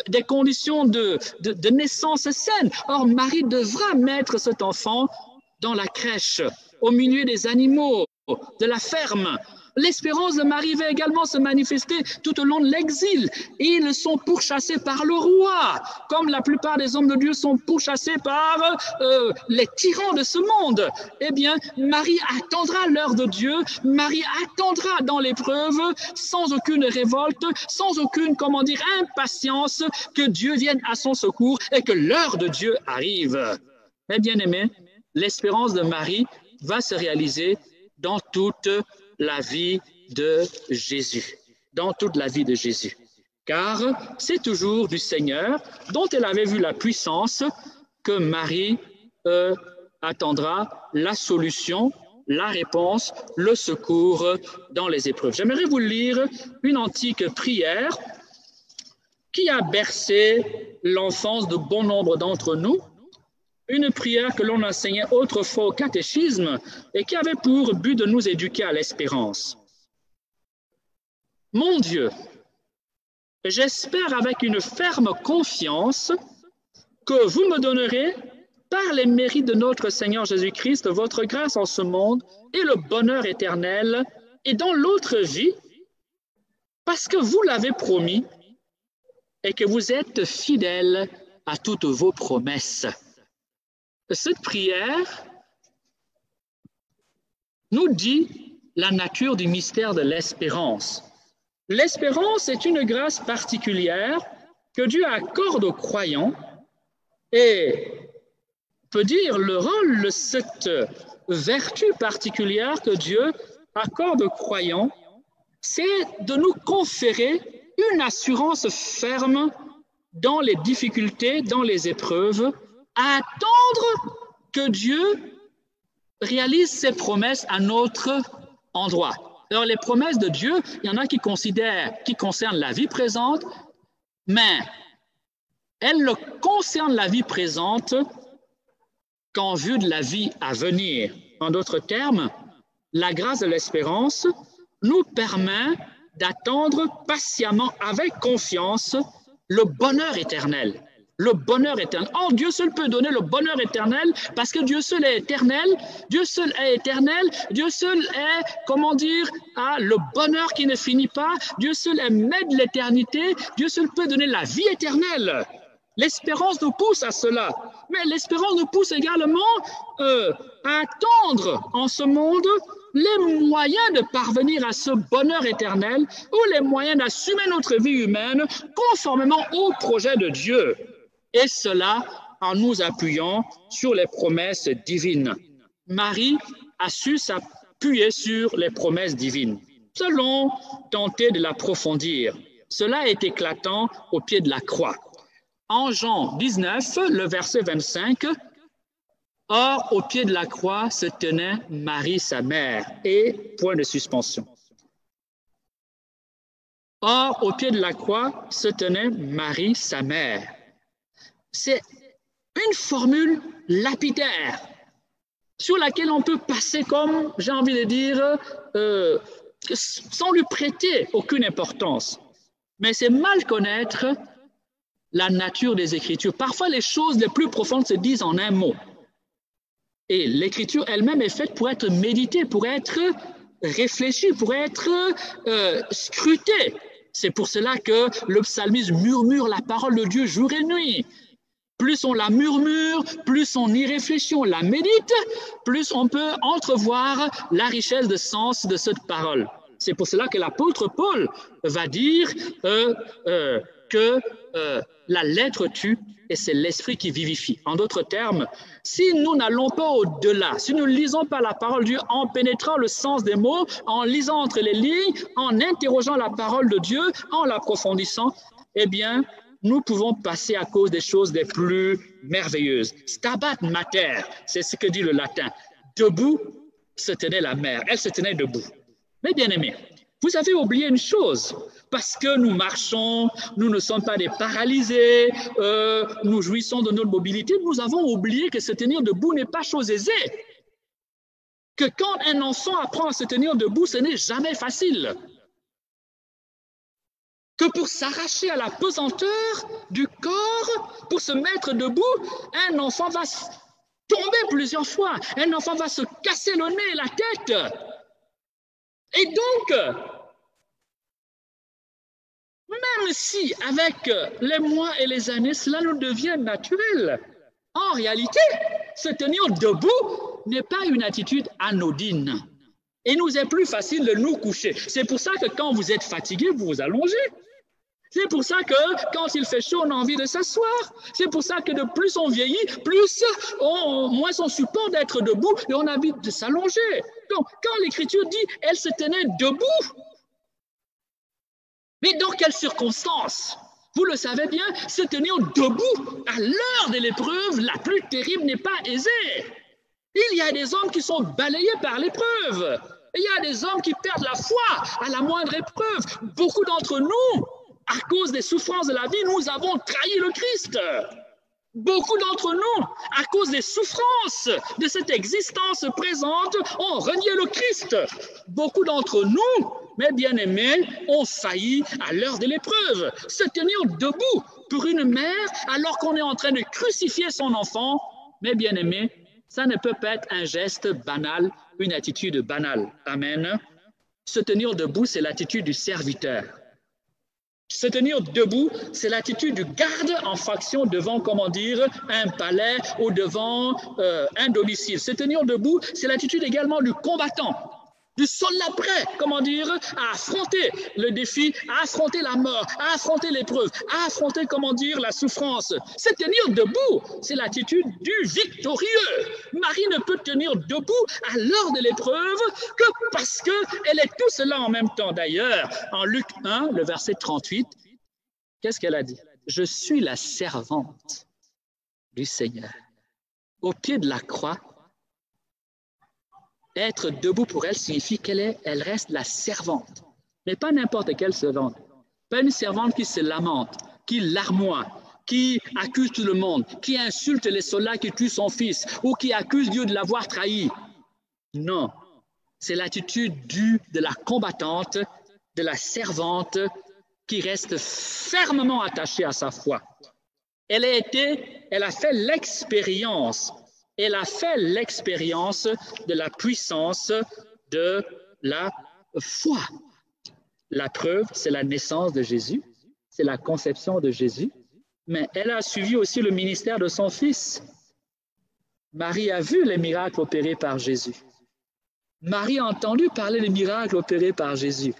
des conditions de naissance saines. Or, Marie devra mettre cet enfant dans la crèche, au milieu des animaux, de la ferme. L'espérance de Marie va également se manifester tout au long de l'exil. Ils sont pourchassés par le roi, comme la plupart des hommes de Dieu sont pourchassés par les tyrans de ce monde. Eh bien, Marie attendra l'heure de Dieu, Marie attendra dans l'épreuve, sans aucune révolte, sans aucune, impatience, que Dieu vienne à son secours et que l'heure de Dieu arrive. Mais bien aimés, l'espérance de Marie va se réaliser dans toute la vie de Jésus, dans toute la vie de Jésus. Car c'est toujours du Seigneur dont elle avait vu la puissance que Marie attendra la solution, la réponse, le secours dans les épreuves. J'aimerais vous lire une antique prière qui a bercé l'enfance de bon nombre d'entre nous, une prière que l'on enseignait autrefois au catéchisme et qui avait pour but de nous éduquer à l'espérance. Mon Dieu, j'espère avec une ferme confiance que vous me donnerez, par les mérites de notre Seigneur Jésus-Christ, votre grâce en ce monde et le bonheur éternel et dans l'autre vie, parce que vous l'avez promis et que vous êtes fidèles à toutes vos promesses. Cette prière nous dit la nature du mystère de l'espérance. L'espérance est une grâce particulière que Dieu accorde aux croyants et peut dire le rôle, cette vertu particulière que Dieu accorde aux croyants, c'est de nous conférer une assurance ferme dans les difficultés, dans les épreuves, à attendre que Dieu réalise ses promesses à notre endroit. Alors, les promesses de Dieu, il y en a qui concernent la vie présente, mais elles ne concernent la vie présente qu'en vue de la vie à venir. En d'autres termes, la grâce de l'espérance nous permet d'attendre patiemment, avec confiance, le bonheur éternel. Le bonheur éternel. Or, Dieu seul peut donner le bonheur éternel parce que Dieu seul est éternel, Dieu seul est éternel, Dieu seul est, le bonheur qui ne finit pas, Dieu seul est maître de l'éternité, Dieu seul peut donner la vie éternelle. L'espérance nous pousse à cela, mais l'espérance nous pousse également à attendre en ce monde les moyens de parvenir à ce bonheur éternel ou les moyens d'assumer notre vie humaine conformément au projet de Dieu. Et cela en nous appuyant sur les promesses divines. Marie a su s'appuyer sur les promesses divines. Selon tenter de l'approfondir, cela est éclatant au pied de la croix. En Jean 19, le verset 25, « Or, au pied de la croix se tenait Marie, sa mère. » Et point de suspension. « Or, au pied de la croix se tenait Marie, sa mère. » C'est une formule lapidaire sur laquelle on peut passer comme, j'ai envie de dire, sans lui prêter aucune importance. Mais c'est mal connaître la nature des Écritures. Parfois, les choses les plus profondes se disent en un mot. Et l'Écriture elle-même est faite pour être méditée, pour être réfléchie, pour être scrutée. C'est pour cela que le psalmiste murmure la parole de Dieu jour et nuit. Plus on la murmure, plus on y réfléchit, on la médite, plus on peut entrevoir la richesse de sens de cette parole. C'est pour cela que l'apôtre Paul va dire que la lettre tue et c'est l'esprit qui vivifie. En d'autres termes, si nous n'allons pas au-delà, si nous ne lisons pas la parole de Dieu en pénétrant le sens des mots, en lisant entre les lignes, en interrogeant la parole de Dieu, en l'approfondissant, eh bien, nous pouvons passer à cause des choses les plus merveilleuses. Stabat mater, c'est ce que dit le latin. Debout se tenait la mer, elle se tenait debout. Mais bien aimés, vous avez oublié une chose, parce que nous marchons, nous ne sommes pas des paralysés, nous jouissons de notre mobilité, nous avons oublié que se tenir debout n'est pas chose aisée. que quand un enfant apprend à se tenir debout, ce n'est jamais facile. Que pour s'arracher à la pesanteur du corps, pour se mettre debout, un enfant va tomber plusieurs fois. Un enfant va se casser le nez et la tête. Et donc, même si avec les mois et les années, cela nous devient naturel, en réalité, se tenir debout n'est pas une attitude anodine. Il nous est plus facile de nous coucher. C'est pour ça que quand vous êtes fatigué, vous vous allongez. C'est pour ça que quand il fait chaud, on a envie de s'asseoir. C'est pour ça que de plus on vieillit, moins on supporte d'être debout et on a envie de s'allonger. Donc, quand l'Écriture dit « elle se tenait debout », mais dans quelles circonstances? Vous le savez bien, se tenir debout à l'heure de l'épreuve la plus terrible n'est pas aisée. Il y a des hommes qui sont balayés par l'épreuve. Il y a des hommes qui perdent la foi à la moindre épreuve. Beaucoup d'entre nous, à cause des souffrances de la vie, nous avons trahi le Christ. Beaucoup d'entre nous, à cause des souffrances de cette existence présente, ont renié le Christ. Beaucoup d'entre nous, mes bien-aimés, ont failli à l'heure de l'épreuve. Se tenir debout pour une mère alors qu'on est en train de crucifier son enfant, mes bien-aimés, ça ne peut pas être un geste banal, une attitude banale. Amen. Se tenir debout, c'est l'attitude du serviteur. Se tenir debout, c'est l'attitude du garde en faction devant, comment dire, un palais ou devant un domicile. Se tenir debout, c'est l'attitude également du combattant, du soldat prêt, comment dire, à affronter le défi, à affronter la mort, à affronter l'épreuve, à affronter, comment dire, la souffrance. Se tenir debout, c'est l'attitude du victorieux. Marie ne peut tenir debout à l'heure de l'épreuve que parce qu'elle est tout cela en même temps. D'ailleurs, en Luc 1, le verset 38, qu'est-ce qu'elle a dit? Je suis la servante du Seigneur. Au pied de la croix, être debout pour elle signifie elle reste la servante, mais pas n'importe quelle servante. Pas une servante qui se lamente, qui larmoie, qui accuse tout le monde, qui insulte les soldats qui tuent son fils ou qui accuse Dieu de l'avoir trahi. Non, c'est l'attitude de la combattante, de la servante qui reste fermement attachée à sa foi. Elle a fait l'expérience de la puissance de la foi. La preuve, c'est la naissance de Jésus, c'est la conception de Jésus, mais elle a suivi aussi le ministère de son Fils. Marie a vu les miracles opérés par Jésus. Marie a entendu parler des miracles opérés par Jésus.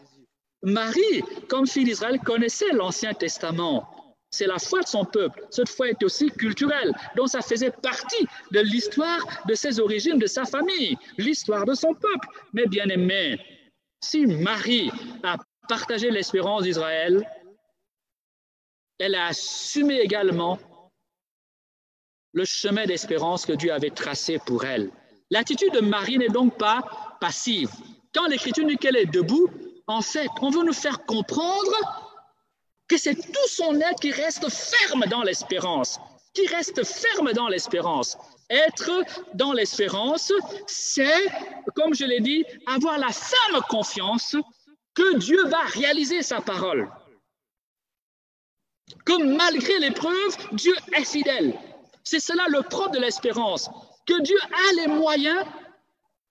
Marie, comme fille d'Israël, connaissait l'Ancien Testament. C'est la foi de son peuple. Cette foi est aussi culturelle, donc ça faisait partie de l'histoire de ses origines, de sa famille, l'histoire de son peuple. Mais bien aimé, si Marie a partagé l'espérance d'Israël, elle a assumé également le chemin d'espérance que Dieu avait tracé pour elle. L'attitude de Marie n'est donc pas passive. Quand l'Écriture dit qu'elle est debout, en fait, on veut nous faire comprendre que c'est tout son être qui reste ferme dans l'espérance, qui reste ferme dans l'espérance. Être dans l'espérance, c'est, comme je l'ai dit, avoir la ferme confiance que Dieu va réaliser sa parole. Que malgré l'épreuve, Dieu est fidèle. C'est cela le propre de l'espérance, que Dieu a les moyens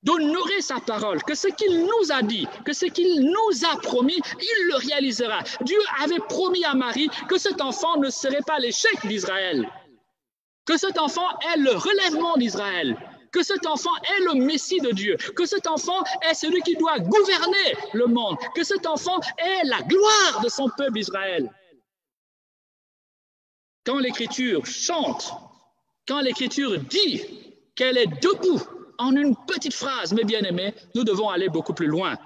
d'honorer sa parole, que ce qu'il nous a dit, que ce qu'il nous a promis, il le réalisera. Dieu avait promis à Marie que cet enfant ne serait pas l'échec d'Israël, que cet enfant est le relèvement d'Israël, que cet enfant est le Messie de Dieu, que cet enfant est celui qui doit gouverner le monde, que cet enfant est la gloire de son peuple Israël. Quand l'Écriture chante, quand l'Écriture dit qu'elle est debout, en une petite phrase, mes bien-aimés, nous devons aller beaucoup plus loin.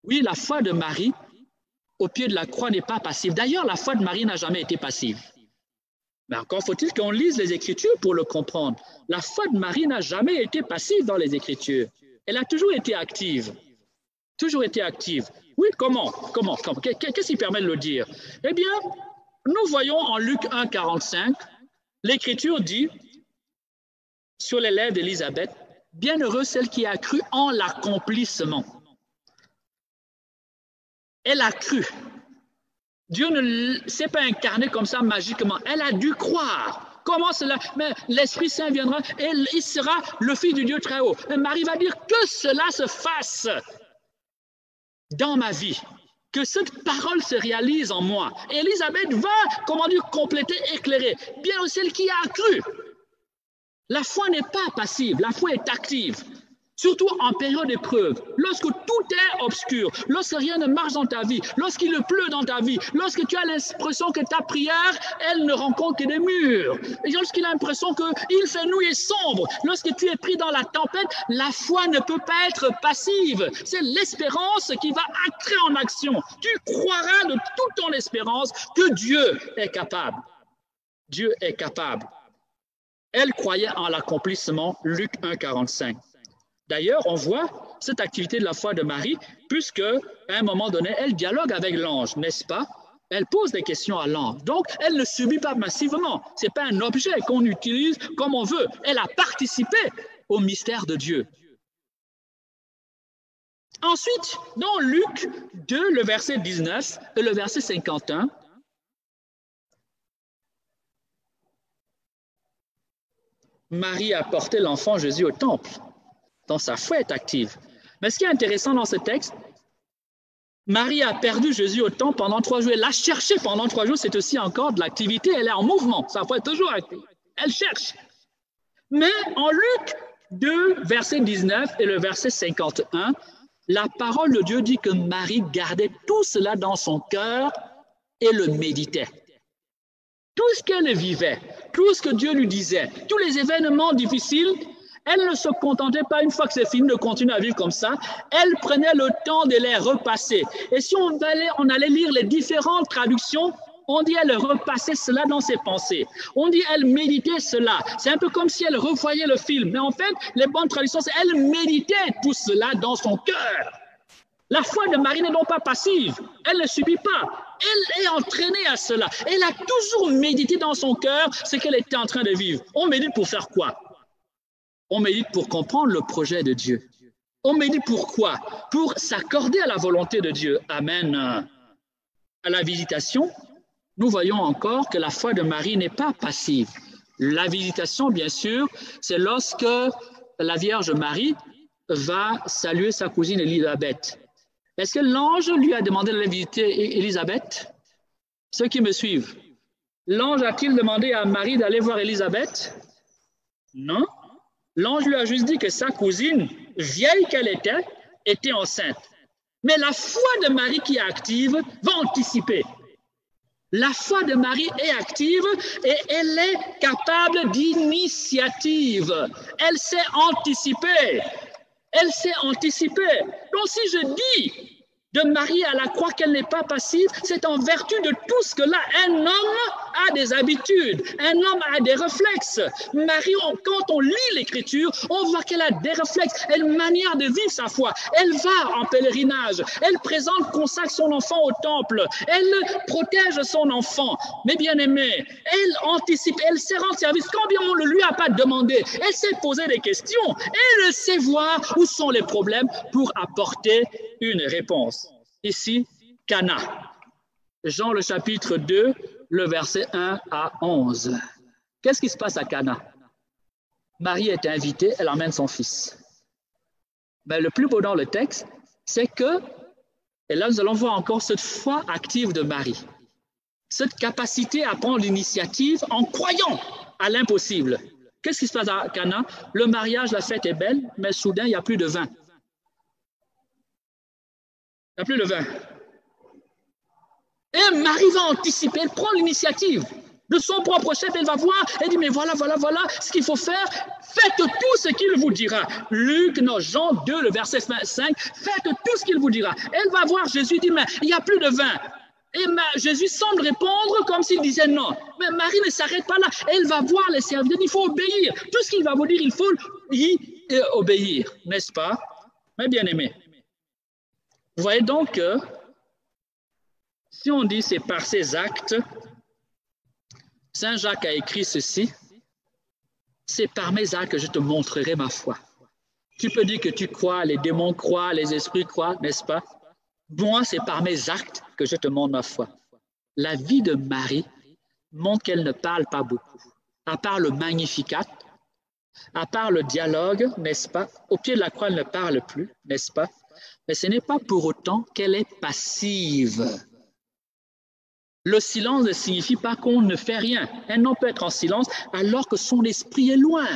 Oui, la foi de Marie, au pied de la croix, n'est pas passive. D'ailleurs, la foi de Marie n'a jamais été passive. Mais encore faut-il qu'on lise les Écritures pour le comprendre. La foi de Marie n'a jamais été passive dans les Écritures. Elle a toujours été active. Toujours été active. Oui, comment? Qu'est-ce qui permet de le dire? Eh bien, nous voyons en Luc 1, 45, l'Écriture dit, sur les lèvres d'Élisabeth, Bienheureuse celle qui a cru en l'accomplissement. Elle a cru. Dieu ne s'est pas incarné comme ça magiquement. Elle a dû croire. Comment cela? Mais l'Esprit Saint viendra et il sera le Fils du Dieu très haut. Et Marie va dire que cela se fasse dans ma vie, que cette parole se réalise en moi. Et Élisabeth va, comment dire, compléter, éclairer. Bien celle qui a cru. La foi n'est pas passive, la foi est active. Surtout en période d'épreuve, lorsque tout est obscur, lorsque rien ne marche dans ta vie, lorsqu'il pleut dans ta vie, lorsque tu as l'impression que ta prière, elle ne rencontre que des murs, et lorsqu'il a l'impression qu'il fait nuit et sombre, lorsque tu es pris dans la tempête, la foi ne peut pas être passive. C'est l'espérance qui va entrer en action. Tu croiras de toute ton espérance que Dieu est capable. Dieu est capable. Elle croyait en l'accomplissement, Luc 1, 45. D'ailleurs, on voit cette activité de la foi de Marie, puisque à un moment donné, elle dialogue avec l'ange, n'est-ce pas? Elle pose des questions à l'ange. Donc, elle ne subit pas massivement. Ce n'est pas un objet qu'on utilise comme on veut. Elle a participé au mystère de Dieu. Ensuite, dans Luc 2, le verset 19 et le verset 51, Marie a porté l'enfant Jésus au temple. Donc, sa foi est active. Mais ce qui est intéressant dans ce texte, Marie a perdu Jésus au temple pendant 3 jours. Elle l'a cherché pendant 3 jours. C'est aussi encore de l'activité. Elle est en mouvement. Sa foi est toujours active. Elle cherche. Mais en Luc 2, verset 19 et le verset 51, la parole de Dieu dit que Marie gardait tout cela dans son cœur et le méditait. Tout ce qu'elle vivait, tout ce que Dieu lui disait, tous les événements difficiles, elle ne se contentait pas, une fois que c'est fini, de continuer à vivre comme ça. Elle prenait le temps de les repasser. Et si on allait lire les différentes traductions, on dit elle repassait cela dans ses pensées. On dit elle méditait cela. C'est un peu comme si elle revoyait le film. Mais en fait, les bonnes traductions, c'est elle méditait tout cela dans son cœur. La foi de Marie n'est donc pas passive. Elle ne subit pas. Elle est entraînée à cela. Elle a toujours médité dans son cœur ce qu'elle était en train de vivre. On médite pour faire quoi? On médite pour comprendre le projet de Dieu. On médite pourquoi? Pour s'accorder à la volonté de Dieu. Amen. À la visitation, nous voyons encore que la foi de Marie n'est pas passive. La visitation, bien sûr, c'est lorsque la Vierge Marie va saluer sa cousine Élisabeth. Est-ce que l'ange lui a demandé d'aller visiter Élisabeth? Ceux qui me suivent, l'ange a-t-il demandé à Marie d'aller voir Élisabeth? Non. L'ange lui a juste dit que sa cousine, vieille qu'elle était enceinte. Mais la foi de Marie qui est active va anticiper. La foi de Marie est active et elle est capable d'initiative. Elle sait anticiper. Elle sait anticiper. Donc si je dis de Marie à la croix qu'elle n'est pas passive, c'est en vertu de tout ce que là, un homme a des habitudes, un homme a des réflexes. Marie, quand on lit l'Écriture, on voit qu'elle a des réflexes, une manière de vivre sa foi. Elle va en pèlerinage, elle présente, consacre son enfant au temple, elle protège son enfant. Mais bien aimé, elle anticipe, elle sait rendre service. Combien on ne lui a pas demandé, elle sait poser des questions, elle sait voir où sont les problèmes pour apporter une réponse. Ici, Cana. Jean le chapitre 2, le verset 1 à 11. Qu'est-ce qui se passe à Cana? Marie est invitée, elle emmène son fils. Mais le plus beau dans le texte, c'est que, et là nous allons voir encore cette foi active de Marie, cette capacité à prendre l'initiative en croyant à l'impossible. Qu'est-ce qui se passe à Cana? Le mariage, la fête est belle, mais soudain, il n'y a plus de vin. Il n'y a plus de vin. Et Marie va anticiper, elle prend l'initiative de son propre chef, elle va voir, elle dit, mais voilà ce qu'il faut faire, faites tout ce qu'il vous dira. Jean 2, le verset 5, faites tout ce qu'il vous dira. Elle va voir Jésus, dit, mais il n'y a plus de vin. Et Jésus semble répondre comme s'il disait non. Mais Marie ne s'arrête pas là, elle va voir les serviteurs, il faut obéir. Tout ce qu'il va vous dire, il faut y obéir, n'est-ce pas? Mais bien aimé. Vous voyez donc que si on dit c'est par ses actes, Saint Jacques a écrit ceci, c'est par mes actes que je te montrerai ma foi. Tu peux dire que tu crois, les démons croient, les esprits croient, n'est-ce pas? Moi, c'est par mes actes que je te montre ma foi. La vie de Marie montre qu'elle ne parle pas beaucoup. À part le Magnificat, à part le dialogue, n'est-ce pas? Au pied de la croix, elle ne parle plus, n'est-ce pas? Mais ce n'est pas pour autant qu'elle est passive. Le silence ne signifie pas qu'on ne fait rien. Un homme peut être en silence alors que son esprit est loin.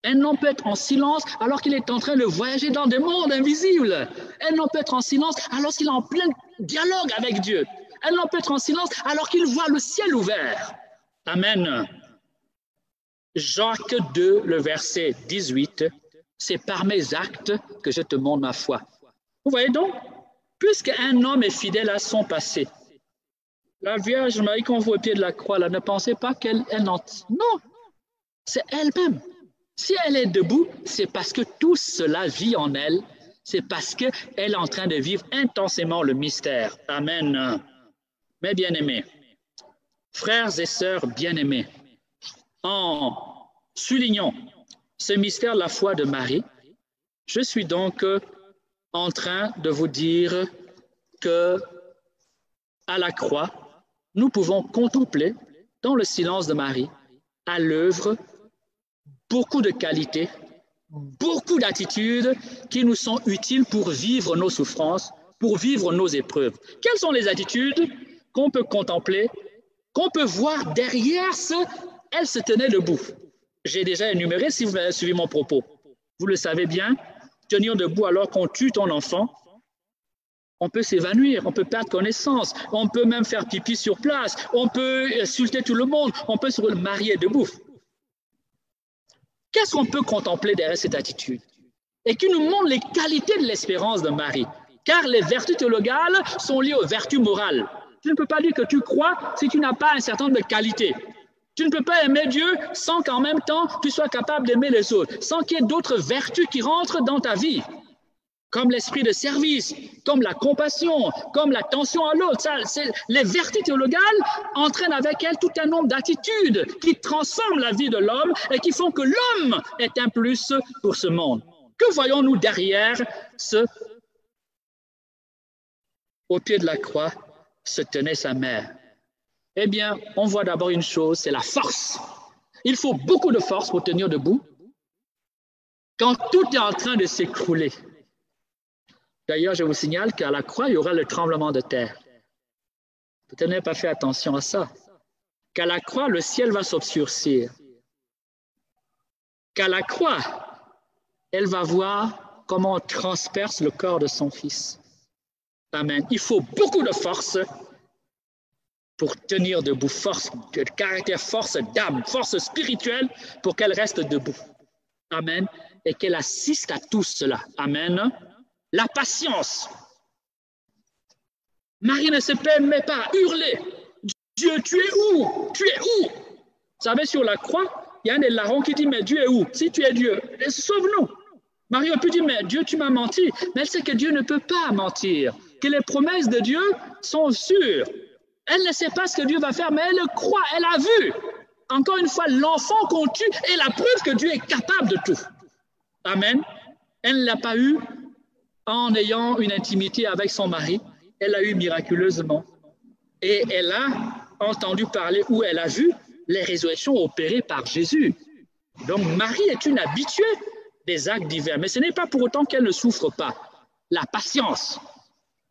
Un homme peut être en silence alors qu'il est en train de voyager dans des mondes invisibles. Un homme peut être en silence alors qu'il est en plein dialogue avec Dieu. Un homme peut être en silence alors qu'il voit le ciel ouvert. Amen. Jacques 2, le verset 18, c'est par mes actes que je te montre ma foi. Vous voyez donc, puisqu'un homme est fidèle à son passé, la Vierge Marie qu'on voit au pied de la croix, là, ne pensez pas qu'elle non, c'est elle-même. Si elle est debout, c'est parce que tout cela vit en elle, c'est parce qu'elle est en train de vivre intensément le mystère. Amen. Mes bien-aimés, frères et sœurs bien-aimés, en soulignant ce mystère de la foi de Marie, je suis donc en train de vous dire que à la croix, nous pouvons contempler dans le silence de Marie, à l'œuvre, beaucoup de qualités, beaucoup d'attitudes qui nous sont utiles pour vivre nos souffrances, pour vivre nos épreuves. Quelles sont les attitudes qu'on peut contempler, qu'on peut voir derrière ce « elle se tenait debout ». J'ai déjà énuméré, si vous avez suivi mon propos. Vous le savez bien, tenir debout alors qu'on tue ton enfant, on peut s'évanouir, on peut perdre connaissance, on peut même faire pipi sur place, on peut insulter tout le monde, on peut se marier debout. Qu'est-ce qu'on peut contempler derrière cette attitude? Et qui nous montre les qualités de l'espérance de Marie. Car les vertus théologales sont liées aux vertus morales. Tu ne peux pas dire que tu crois si tu n'as pas un certain nombre de qualités. Tu ne peux pas aimer Dieu sans qu'en même temps tu sois capable d'aimer les autres, sans qu'il y ait d'autres vertus qui rentrent dans ta vie, comme l'esprit de service, comme la compassion, comme l'attention à l'autre. Les vertus théologales entraînent avec elles tout un nombre d'attitudes qui transforment la vie de l'homme et qui font que l'homme est un plus pour ce monde. Que voyons-nous derrière ce « au pied de la croix se tenait sa mère » ? Eh bien, on voit d'abord une chose, c'est la force. Il faut beaucoup de force pour tenir debout quand tout est en train de s'écrouler. D'ailleurs, je vous signale qu'à la croix, il y aura le tremblement de terre. Vous n'avez pas fait attention à ça. Qu'à la croix, le ciel va s'obscurcir. Qu'à la croix, elle va voir comment on transperce le corps de son fils. Amen. Il faut beaucoup de force pour tenir debout, force de caractère, force d'âme, force spirituelle pour qu'elle reste debout. Amen. Et qu'elle assiste à tout cela. Amen. La patience. Marie ne se permet pas hurler. Dieu, tu es où? Tu es où? Vous savez, sur la croix, il y a un des larrons qui dit, mais Dieu est où? Si tu es Dieu, sauve-nous. Marie a pu dire, mais Dieu, tu m'as menti. Mais elle sait que Dieu ne peut pas mentir, que les promesses de Dieu sont sûres. Elle ne sait pas ce que Dieu va faire, mais elle le croit, elle a vu. Encore une fois, l'enfant qu'on tue est la preuve que Dieu est capable de tout. Amen. Elle ne l'a pas eu en ayant une intimité avec son mari. Elle l'a eu miraculeusement. Et elle a entendu parler ou elle a vu les résurrections opérées par Jésus. Donc Marie est une habituée des actes divers, mais ce n'est pas pour autant qu'elle ne souffre pas. La patience.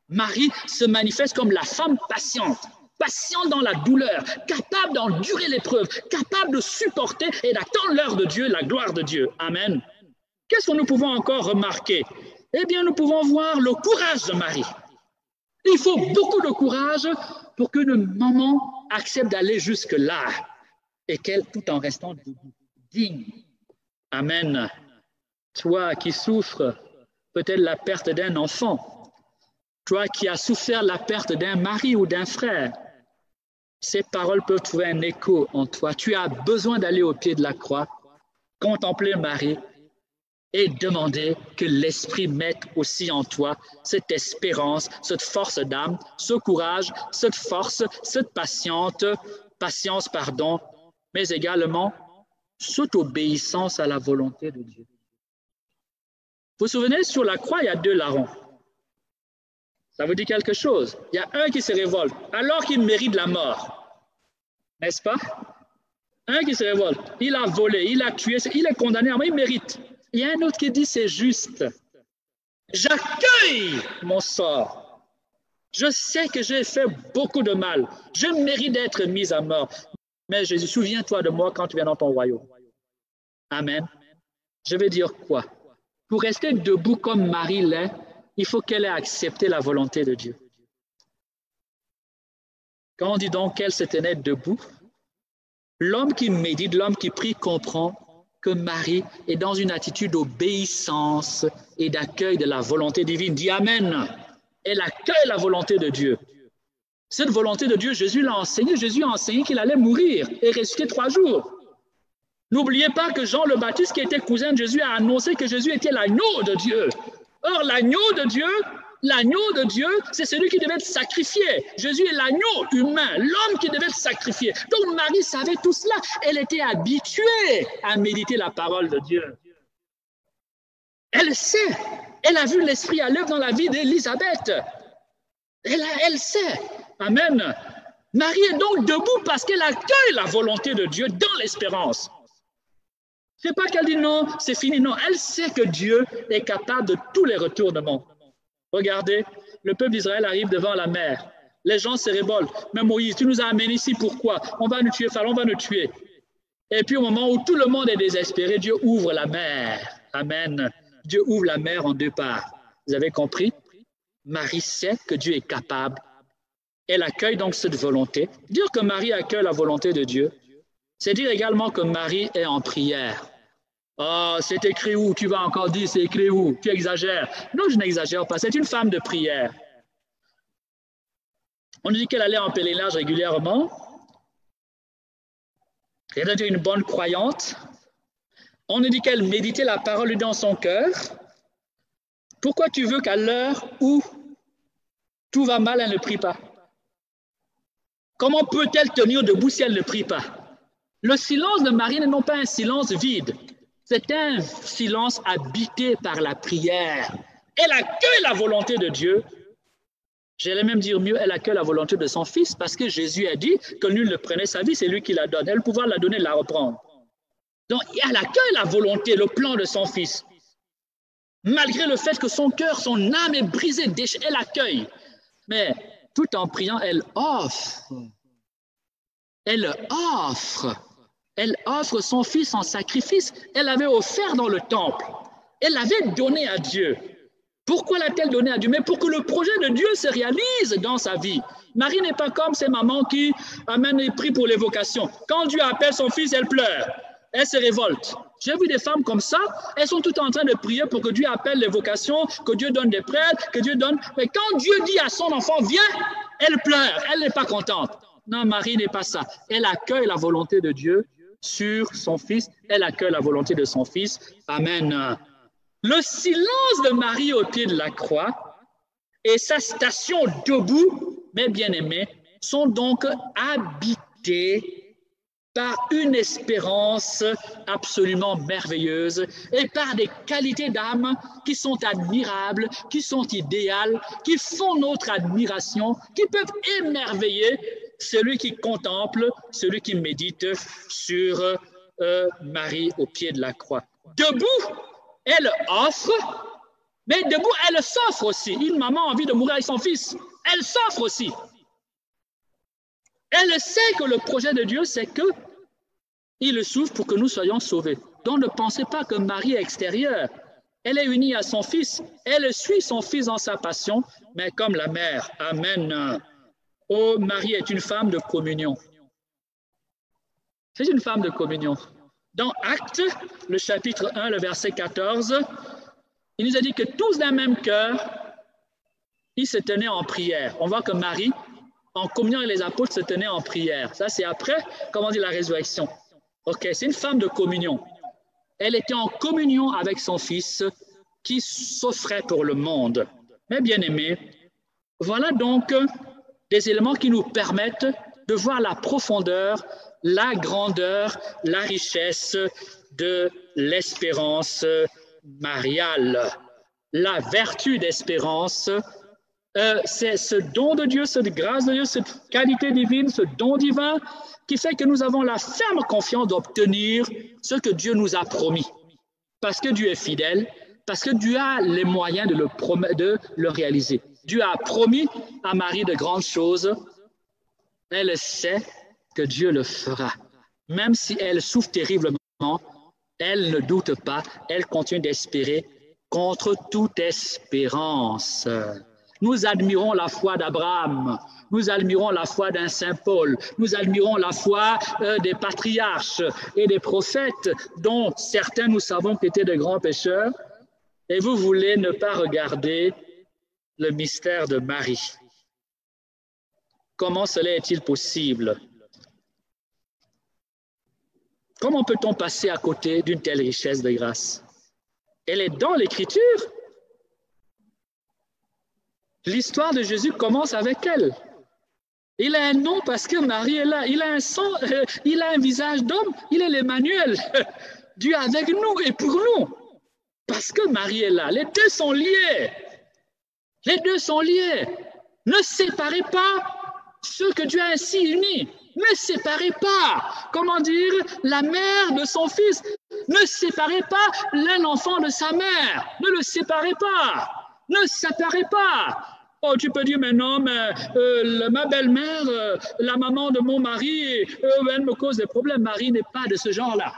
Marie se manifeste comme la femme patiente. Patient dans la douleur, capable d'endurer l'épreuve, capable de supporter et d'attendre l'heure de Dieu, la gloire de Dieu. Amen. Qu'est-ce que nous pouvons encore remarquer? Eh bien, nous pouvons voir le courage de Marie. Il faut beaucoup de courage pour qu'une maman accepte d'aller jusque-là et qu'elle, tout en restant digne. Amen. Toi qui souffres peut-être la perte d'un enfant, toi qui as souffert la perte d'un mari ou d'un frère, ces paroles peuvent trouver un écho en toi. Tu as besoin d'aller au pied de la croix, contempler Marie et demander que l'Esprit mette aussi en toi cette espérance, cette force d'âme, ce courage, cette force, cette patience, mais également cette obéissance à la volonté de Dieu. Vous vous souvenez, sur la croix, il y a deux larrons. Ça vous dit quelque chose? Il y a un qui se révolte, alors qu'il mérite la mort. N'est-ce pas? Un qui se révolte, il a volé, il a tué, il est condamné, mais il mérite. Il y a un autre qui dit c'est juste. J'accueille mon sort. Je sais que j'ai fait beaucoup de mal. Je mérite d'être mis à mort. Mais Jésus, souviens-toi de moi quand tu viens dans ton royaume. Amen. Je vais dire quoi? Pour rester debout comme Marie l'est, il faut qu'elle ait accepté la volonté de Dieu. Quand on dit donc qu'elle se tenait debout, l'homme qui médite, l'homme qui prie comprend que Marie est dans une attitude d'obéissance et d'accueil de la volonté divine. Dis Amen. Elle accueille la volonté de Dieu. Cette volonté de Dieu, Jésus l'a enseigné. Jésus a enseigné qu'il allait mourir et ressusciter 3 jours. N'oubliez pas que Jean le Baptiste, qui était cousin de Jésus, a annoncé que Jésus était l'agneau de Dieu. Or, l'agneau de Dieu, c'est celui qui devait être sacrifié. Jésus est l'agneau humain, l'homme qui devait être sacrifié. Donc, Marie savait tout cela. Elle était habituée à méditer la parole de Dieu. Elle sait. Elle a vu l'Esprit à l'œuvre dans la vie d'Élisabeth. Elle sait. Amen. Marie est donc debout parce qu'elle accueille la volonté de Dieu dans l'espérance. Ce n'est pas qu'elle dit non, c'est fini. Non, elle sait que Dieu est capable de tous les retournements. Regardez, le peuple d'Israël arrive devant la mer. Les gens se révoltent. Mais Moïse, tu nous as amenés ici, pourquoi? On va nous tuer, Pharaon va nous tuer. Et puis au moment où tout le monde est désespéré, Dieu ouvre la mer. Amen. Dieu ouvre la mer en 2 parts. Vous avez compris? Marie sait que Dieu est capable. Elle accueille donc cette volonté. Dire que Marie accueille la volonté de Dieu, c'est dire également que Marie est en prière. Oh, c'est écrit où? Tu vas encore dire c'est écrit où? Tu exagères. Non, je n'exagère pas. C'est une femme de prière. On nous dit qu'elle allait en pèlerinage régulièrement. Elle était une bonne croyante. On nous dit qu'elle méditait la parole dans son cœur. Pourquoi tu veux qu'à l'heure où tout va mal, elle ne prie pas? Comment peut-elle tenir debout si elle ne prie pas? Le silence de Marie n'est non pas un silence vide. C'est un silence habité par la prière. Elle accueille la volonté de Dieu. J'allais même dire mieux, elle accueille la volonté de son Fils parce que Jésus a dit que nul ne prenait sa vie, c'est lui qui la donne. Elle a le pouvoir de la donner et de la reprendre. Donc, elle accueille la volonté, le plan de son Fils. Malgré le fait que son cœur, son âme est brisée, elle accueille. Mais tout en priant, elle offre. Elle offre son Fils en sacrifice. Elle l'avait offert dans le temple. Elle l'avait donné à Dieu. Pourquoi l'a-t-elle donné à Dieu? Mais pour que le projet de Dieu se réalise dans sa vie. Marie n'est pas comme ces mamans qui amènent les prix pour l'évocation. Quand Dieu appelle son Fils, elle pleure. Elle se révolte. J'ai vu des femmes comme ça, elles sont toutes en train de prier pour que Dieu appelle l'évocation, que Dieu donne des prêtres, que Dieu donne... Mais quand Dieu dit à son enfant, viens, elle pleure, elle n'est pas contente. Non, Marie n'est pas ça. Elle accueille la volonté de Dieu sur son Fils. Elle accueille la volonté de son Fils. Amen. Le silence de Marie au pied de la croix et sa station debout, mes bien-aimés, sont donc habités par une espérance absolument merveilleuse et par des qualités d'âme qui sont admirables, qui sont idéales, qui font notre admiration, qui peuvent émerveiller celui qui contemple, celui qui médite sur Marie au pied de la croix. Debout, elle offre, mais debout, elle s'offre aussi. Une maman a envie de mourir avec son fils, elle s'offre aussi. Elle sait que le projet de Dieu, c'est qu'il souffre pour que nous soyons sauvés. Donc ne pensez pas que Marie est extérieure. Elle est unie à son Fils. Elle suit son Fils dans sa passion, mais comme la mère. Amen. Oh, Marie est une femme de communion. C'est une femme de communion. Dans Actes, le chapitre 1, le verset 14, il nous a dit que tous d'un même cœur, ils se tenaient en prière. On voit que Marie, en communion avec les apôtres, se tenait en prière. Ça, c'est après, comment dire, la résurrection. Ok, c'est une femme de communion. Elle était en communion avec son Fils qui s'offrait pour le monde. Mais bien aimés, voilà donc des éléments qui nous permettent de voir la profondeur, la grandeur, la richesse de l'espérance mariale. la vertu d'espérance, c'est ce don de Dieu, cette grâce de Dieu, cette qualité divine, ce don divin qui fait que nous avons la ferme confiance d'obtenir ce que Dieu nous a promis. Parce que Dieu est fidèle, parce que Dieu a les moyens de le réaliser. Dieu a promis à Marie de grandes choses. Elle sait que Dieu le fera. Même si elle souffre terriblement, elle ne doute pas, elle continue d'espérer contre toute espérance. Nous admirons la foi d'Abraham, nous admirons la foi d'un Saint Paul, nous admirons la foi des patriarches et des prophètes, dont certains nous savons qu'ils étaient de grands pécheurs, et vous voulez ne pas regarder le mystère de Marie. Comment cela est-il possible? Comment peut-on passer à côté d'une telle richesse de grâce? Elle est dans l'Écriture. L'histoire de Jésus commence avec elle. Il a un nom parce que Marie est là. Il a un sang, il a un visage d'homme. Il est l'Emmanuel. Dieu avec nous et pour nous. Parce que Marie est là. Les deux sont liés. Les deux sont liés. Ne séparez pas ceux que Dieu a ainsi unis. Ne séparez pas, comment dire, la mère de son fils. Ne séparez pas l'un enfant de sa mère. Ne le séparez pas. Ne séparez pas. Oh, tu peux dire, mais non, mais ma belle-mère, la maman de mon mari, elle me cause des problèmes. Marie n'est pas de ce genre-là.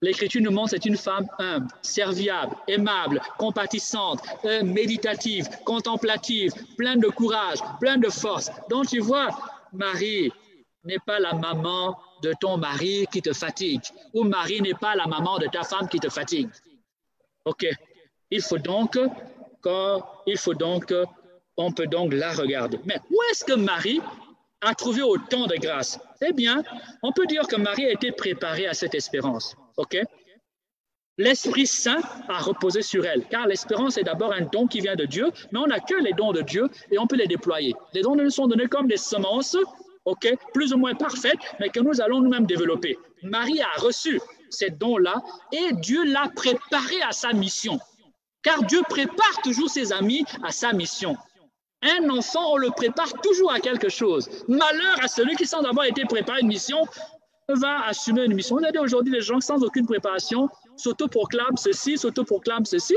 L'Écriture nous montre que c'est une femme humble, serviable, aimable, compatissante, méditative, contemplative, pleine de courage, pleine de force. Donc tu vois, Marie n'est pas la maman de ton mari qui te fatigue, ou Marie n'est pas la maman de ta femme qui te fatigue. OK. Il faut donc, on peut donc la regarder. Mais où est-ce que Marie a trouvé autant de grâce? Eh bien, on peut dire que Marie a été préparée à cette espérance. OK? L'Esprit Saint a reposé sur elle, car l'espérance est d'abord un don qui vient de Dieu, mais on n'a que les dons de Dieu et on peut les déployer. Les dons nous sont donnés comme des semences, OK, plus ou moins parfaites, mais que nous allons nous-mêmes développer. Marie a reçu ces dons-là et Dieu l'a préparée à sa mission, car Dieu prépare toujours ses amis à sa mission. Un enfant, on le prépare toujours à quelque chose. Malheur à celui qui, sans avoir été préparé à une mission, va assumer une mission. On a dit aujourd'hui, les gens sans aucune préparation s'autoproclament ceci,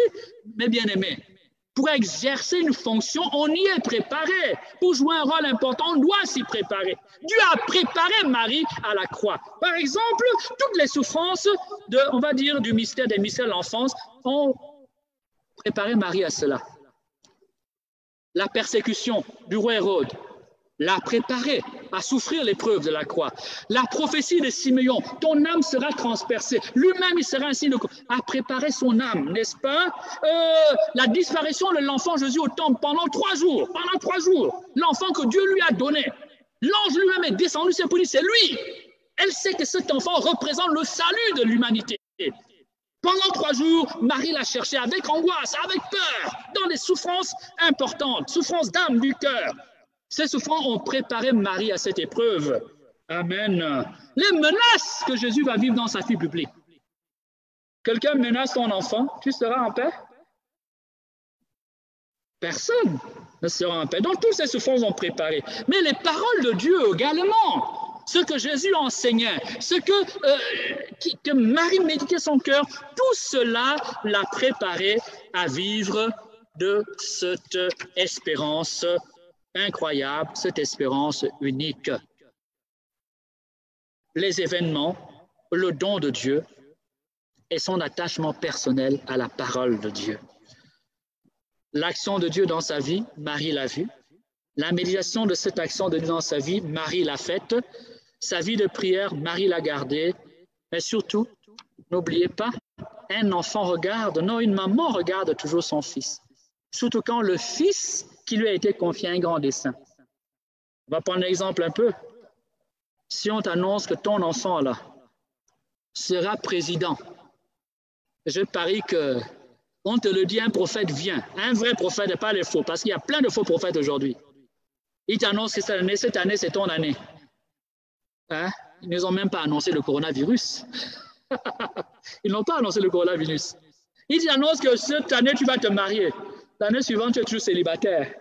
mais bien aimé, pour exercer une fonction, on y est préparé. Pour jouer un rôle important, on doit s'y préparer. Dieu a préparé Marie à la croix. Par exemple, toutes les souffrances on va dire, du mystère des mystères de l'enfance ont préparé Marie à cela. La persécution du roi Hérode l'a préparé à souffrir l'épreuve de la croix. La prophétie de Simeon, ton âme sera transpercée. Lui-même, il sera ainsi à préparer son âme, n'est-ce pas? La disparition de l'enfant Jésus au temple pendant 3 jours. Pendant 3 jours, l'enfant que Dieu lui a donné. L'ange lui-même est descendu, c'est pour dire, c'est lui. Elle sait que cet enfant représente le salut de l'humanité. Pendant 3 jours, Marie l'a cherché avec angoisse, avec peur, dans des souffrances importantes, souffrances d'âme du cœur. Ces souffrances ont préparé Marie à cette épreuve. Amen. Les menaces que Jésus va vivre dans sa vie publique. Quelqu'un menace ton enfant, tu seras en paix? Personne ne sera en paix. Donc, toutes ces souffrances ont préparé. Mais les paroles de Dieu également, ce que Jésus enseignait, ce que Marie méditait son cœur, tout cela l'a préparé à vivre de cette espérance incroyable, cette espérance unique. Les événements, le don de Dieu et son attachement personnel à la parole de Dieu. L'action de Dieu dans sa vie, Marie l'a vue. La méditation de cette action de Dieu dans sa vie, Marie l'a faite. Sa vie de prière, Marie l'a gardée. Mais surtout, n'oubliez pas, un enfant regarde, non, une maman regarde toujours son fils. Surtout quand le fils qui lui a été confié a un grand dessein. On va prendre l'exemple un peu. Si on t'annonce que ton enfant, là, sera président, je parie que on te le dit, un prophète vient. Un vrai prophète et pas les faux, parce qu'il y a plein de faux prophètes aujourd'hui. Ils t'annoncent que cette année, c'est ton année. Hein? Ils ne nous ont même pas annoncé le coronavirus. Ils n'ont pas annoncé le coronavirus. Il t'annonce que cette année, tu vas te marier. L'année suivante, tu es toujours célibataire.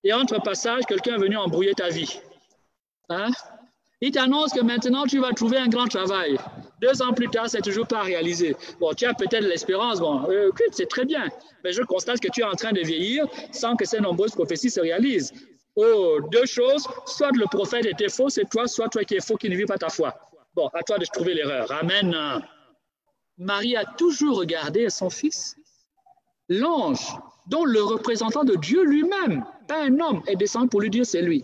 Et entre passage, quelqu'un est venu embrouiller ta vie. Hein? Il t'annonce que maintenant, tu vas trouver un grand travail. 2 ans plus tard, c'est toujours pas réalisé. Bon, tu as peut-être l'espérance, bon, c'est très bien. Mais je constate que tu es en train de vieillir sans que ces nombreuses prophéties se réalisent. Oh, 2 choses, soit le prophète était faux, c'est toi, soit toi qui es faux, qui ne vis pas ta foi. Bon, à toi de trouver l'erreur. Amen. Marie a toujours regardé son fils, l'ange, dont le représentant de Dieu lui-même, pas un homme, est descendu pour lui dire c'est lui.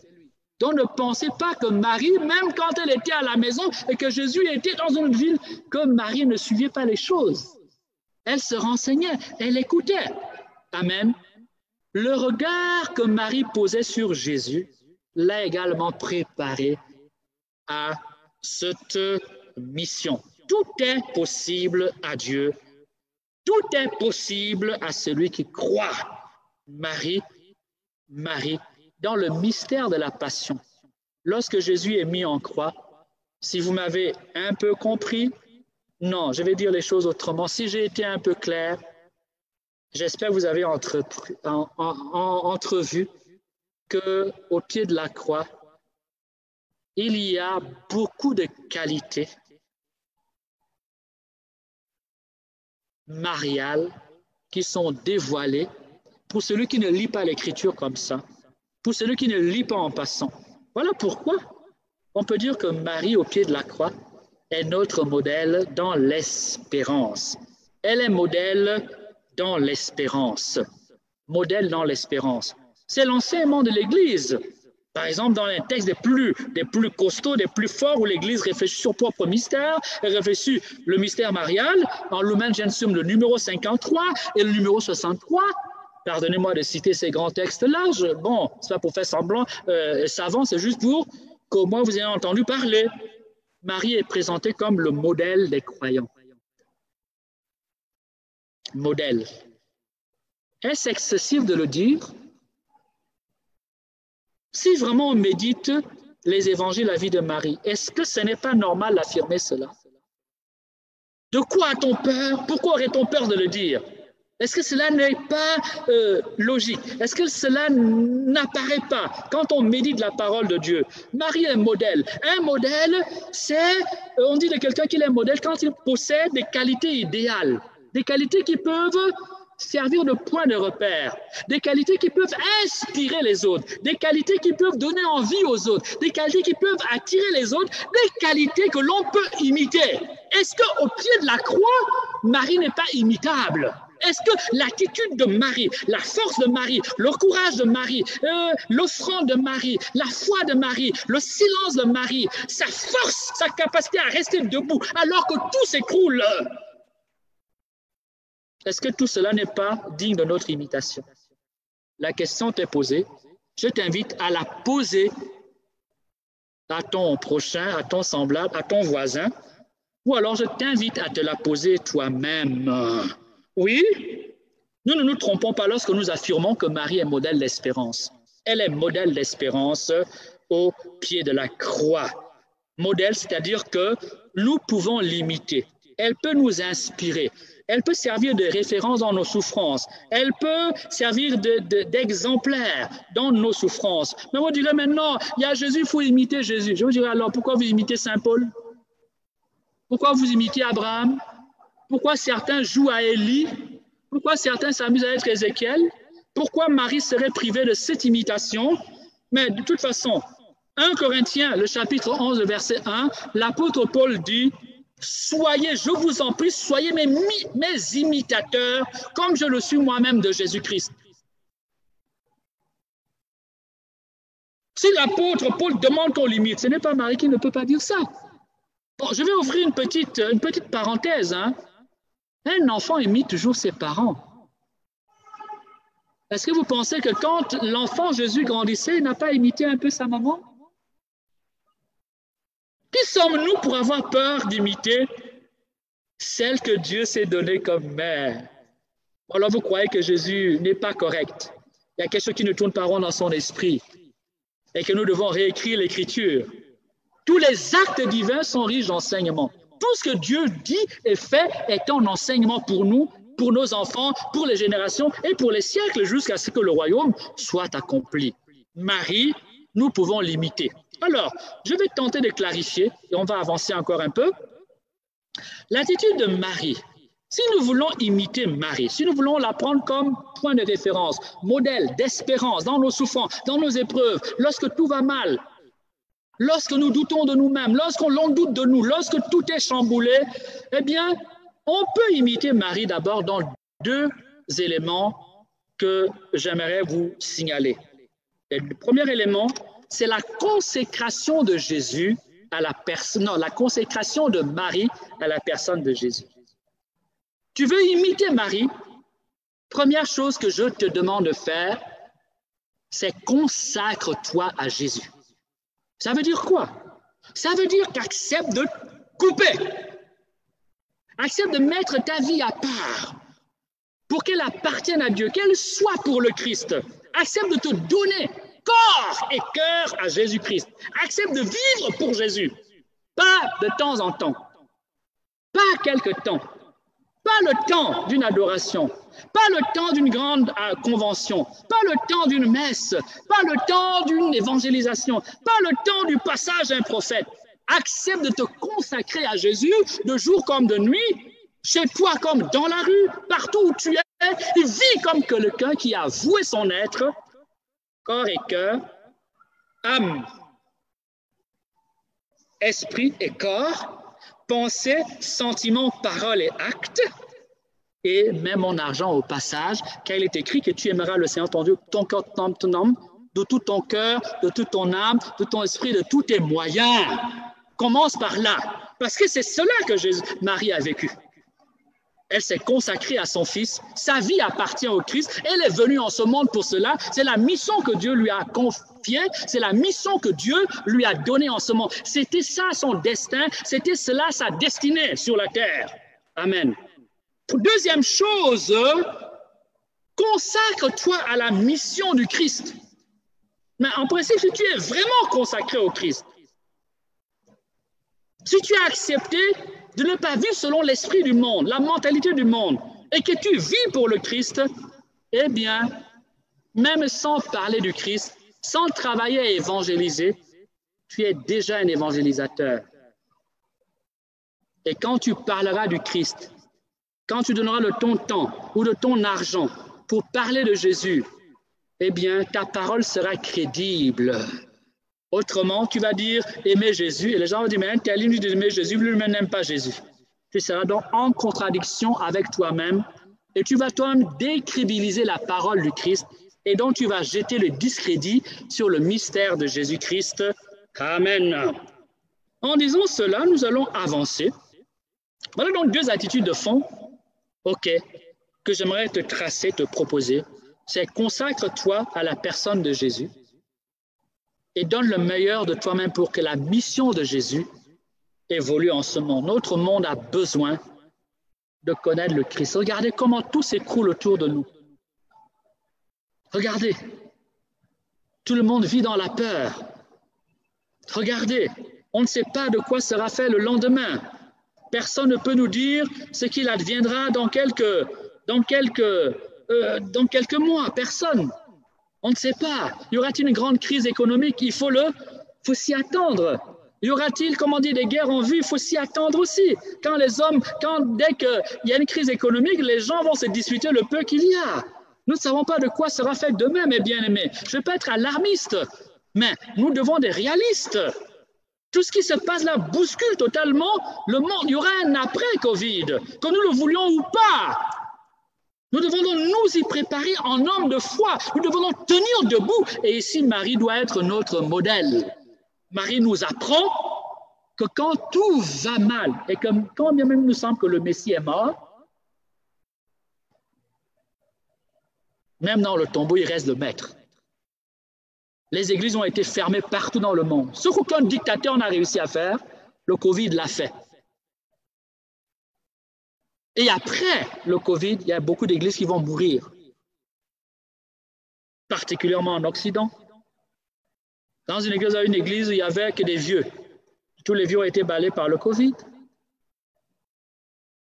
Donc ne pensez pas que Marie, même quand elle était à la maison et que Jésus était dans une ville, que Marie ne suivait pas les choses. Elle se renseignait, elle écoutait. Amen. Le regard que Marie posait sur Jésus l'a également préparé à cette mission. Tout est possible à Dieu. Tout est possible à celui qui croit. Marie, dans le mystère de la passion, lorsque Jésus est mis en croix, si vous m'avez un peu compris, non, je vais dire les choses autrement. Si j'ai été un peu clair, j'espère que vous avez entrevu qu'au pied de la croix, il y a beaucoup de qualités mariales qui sont dévoilées pour celui qui ne lit pas l'Écriture comme ça, pour celui qui ne lit pas en passant. Voilà pourquoi on peut dire que Marie, au pied de la croix, est notre modèle dans l'espérance. Elle est modèle dans l'espérance. Modèle dans l'espérance. C'est l'enseignement de l'Église. Par exemple, dans les textes des plus costauds, des plus forts, où l'Église réfléchit sur son propre mystère, elle réfléchit le mystère marial, en Lumen Gentium, le numéro 53 et le numéro 63. Pardonnez-moi de citer ces grands textes-là. Bon, c'est pas pour faire semblant savant, c'est juste pour qu'au moins vous ayez entendu parler. Marie est présentée comme le modèle des croyants. Modèle. Est-ce excessif de le dire? Si vraiment on médite les évangiles, la vie de Marie, est-ce que ce n'est pas normal d'affirmer cela? De quoi a-t-on peur? Pourquoi aurait-on peur de le dire? Est-ce que cela n'est pas logique? Est-ce que cela n'apparaît pas quand on médite la parole de Dieu? Marie est un modèle. Un modèle, c'est, on dit de quelqu'un qu'il est un modèle quand il possède des qualités idéales, des qualités qui peuvent servir de point de repère, des qualités qui peuvent inspirer les autres, des qualités qui peuvent donner envie aux autres, des qualités qui peuvent attirer les autres, des qualités que l'on peut imiter. Est-ce qu'au pied de la croix, Marie n'est pas imitable? Est-ce que l'attitude de Marie, la force de Marie, le courage de Marie, l'offrande de Marie, la foi de Marie, le silence de Marie, sa force, sa capacité à rester debout alors que tout s'écroule, est-ce que tout cela n'est pas digne de notre imitation? La question t'est posée. Je t'invite à la poser à ton prochain, à ton semblable, à ton voisin, ou alors je t'invite à te la poser toi-même. Oui, nous ne nous trompons pas lorsque nous affirmons que Marie est modèle d'espérance. Elle est modèle d'espérance au pied de la croix. Modèle, c'est-à-dire que nous pouvons l'imiter. Elle peut nous inspirer. Elle peut servir de référence dans nos souffrances. Elle peut servir d'exemplaire dans nos souffrances. Mais on dirait maintenant, il y a Jésus, il faut imiter Jésus. Je vous dirais alors, pourquoi vous imitez Saint Paul? Pourquoi vous imitez Abraham? Pourquoi certains jouent à Élie? Pourquoi certains s'amusent à être Ézéchiel? Pourquoi Marie serait privée de cette imitation? Mais de toute façon, 1 Corinthiens, le chapitre 11, le verset 1, l'apôtre Paul dit: soyez, je vous en prie, soyez mes imitateurs, comme je le suis moi-même de Jésus-Christ. Si l'apôtre Paul demande qu'on l'imite, ce n'est pas Marie qui ne peut pas dire ça. Bon, je vais ouvrir une petite parenthèse. Un enfant imite toujours ses parents. Est-ce que vous pensez que quand l'enfant Jésus grandissait, il n'a pas imité un peu sa maman? Qui sommes-nous pour avoir peur d'imiter celle que Dieu s'est donnée comme mère? Alors vous croyez que Jésus n'est pas correct? Il y a quelque chose qui ne tourne pas rond dans son esprit et que nous devons réécrire l'Écriture. Tous les actes divins sont riches d'enseignement. Tout ce que Dieu dit et fait est un enseignement pour nous pour nos enfants, pour les générations et pour les siècles jusqu'à ce que le royaume soit accompli. Marie, nous pouvons l'imiter. Alors, je vais tenter de clarifier et on va avancer encore un peu. L'attitude de Marie, si nous voulons imiter Marie, si nous voulons la prendre comme point de référence, modèle d'espérance dans nos souffrances, dans nos épreuves, lorsque tout va mal, lorsque nous doutons de nous-mêmes, l'on doute de nous, lorsque tout est chamboulé, eh bien, on peut imiter Marie d'abord dans deux éléments que j'aimerais vous signaler. Et le premier élément, c'est la consécration de Jésus à la personne, non, la consécration de Marie à la personne de Jésus. Tu veux imiter Marie? Première chose que je te demande de faire, c'est consacre-toi à Jésus. Ça veut dire quoi? Ça veut dire qu'accepte de couper. Accepte de mettre ta vie à part pour qu'elle appartienne à Dieu, qu'elle soit pour le Christ. Accepte de te donner corps et cœur à Jésus-Christ. Accepte de vivre pour Jésus. Pas de temps en temps. Pas quelque temps. Pas le temps d'une adoration. Pas le temps d'une grande convention. Pas le temps d'une messe. Pas le temps d'une évangélisation. Pas le temps du passage d'un prophète. Accepte de te consacrer à Jésus de jour comme de nuit, chez toi comme dans la rue, partout où tu es, et vis comme quelqu'un qui a voué son être, corps et cœur, âme, esprit et corps, pensée, sentiment, parole et acte, et même en argent au passage, car il est écrit que tu aimeras le Seigneur ton Dieu, ton cœur, ton âme, de tout ton cœur, de toute ton âme, de ton esprit, de tous tes moyens. Commence par là, parce que c'est cela que Marie a vécu. Elle s'est consacrée à son Fils, sa vie appartient au Christ, elle est venue en ce monde pour cela, c'est la mission que Dieu lui a confiée, c'est la mission que Dieu lui a donnée en ce monde. C'était ça son destin, c'était cela sa destinée sur la terre. Amen. Deuxième chose, consacre-toi à la mission du Christ. Mais en principe, si tu es vraiment consacré au Christ, si tu as accepté de ne pas vivre selon l'esprit du monde, la mentalité du monde, et que tu vis pour le Christ, eh bien, même sans parler du Christ, sans travailler à évangéliser, tu es déjà un évangélisateur. Et quand tu parleras du Christ, quand tu donneras de ton temps ou de ton argent pour parler de Jésus, eh bien, ta parole sera crédible. Autrement, tu vas dire « aimer Jésus » et les gens vont dire « mais un tel dit d'aimer Jésus, lui-même n'aime pas Jésus ». Tu seras donc en contradiction avec toi-même et tu vas toi-même décrédibiliser la parole du Christ et donc tu vas jeter le discrédit sur le mystère de Jésus-Christ. Amen. En disant cela, nous allons avancer. Voilà donc deux attitudes de fond, que j'aimerais te tracer, te proposer. C'est consacre-toi à la personne de Jésus et donne le meilleur de toi-même pour que la mission de Jésus évolue en ce monde. Notre monde a besoin de connaître le Christ. Regardez comment tout s'écroule autour de nous. Regardez, tout le monde vit dans la peur. Regardez, on ne sait pas de quoi sera fait le lendemain. Personne ne peut nous dire ce qu'il adviendra dans quelques mois. Personne. On ne sait pas. Y aura-t-il une grande crise économique? Il faut s'y attendre. Y aura-t-il, des guerres en vue? Il faut s'y attendre aussi. Dès qu'il y a une crise économique, les gens vont se disputer le peu qu'il y a. Nous ne savons pas de quoi sera fait demain, mes bien-aimés. Je peux être alarmiste, mais nous devons être réalistes. Tout ce qui se passe là bouscule totalement le monde. Il y aura un après-Covid, que nous le voulions ou pas. Nous devons donc nous y préparer en homme de foi. Nous devons donc tenir debout. Et ici, Marie doit être notre modèle. Marie nous apprend que quand tout va mal, et que quand bien même il nous semble que le Messie est mort, même dans le tombeau, il reste le maître. Les églises ont été fermées partout dans le monde. Ce qu'aucun dictateur n'a réussi à faire, le Covid l'a fait. Et après le Covid, il y a beaucoup d'églises qui vont mourir, particulièrement en Occident. Dans une église, il n'y avait que des vieux. Tous les vieux ont été balayés par le Covid.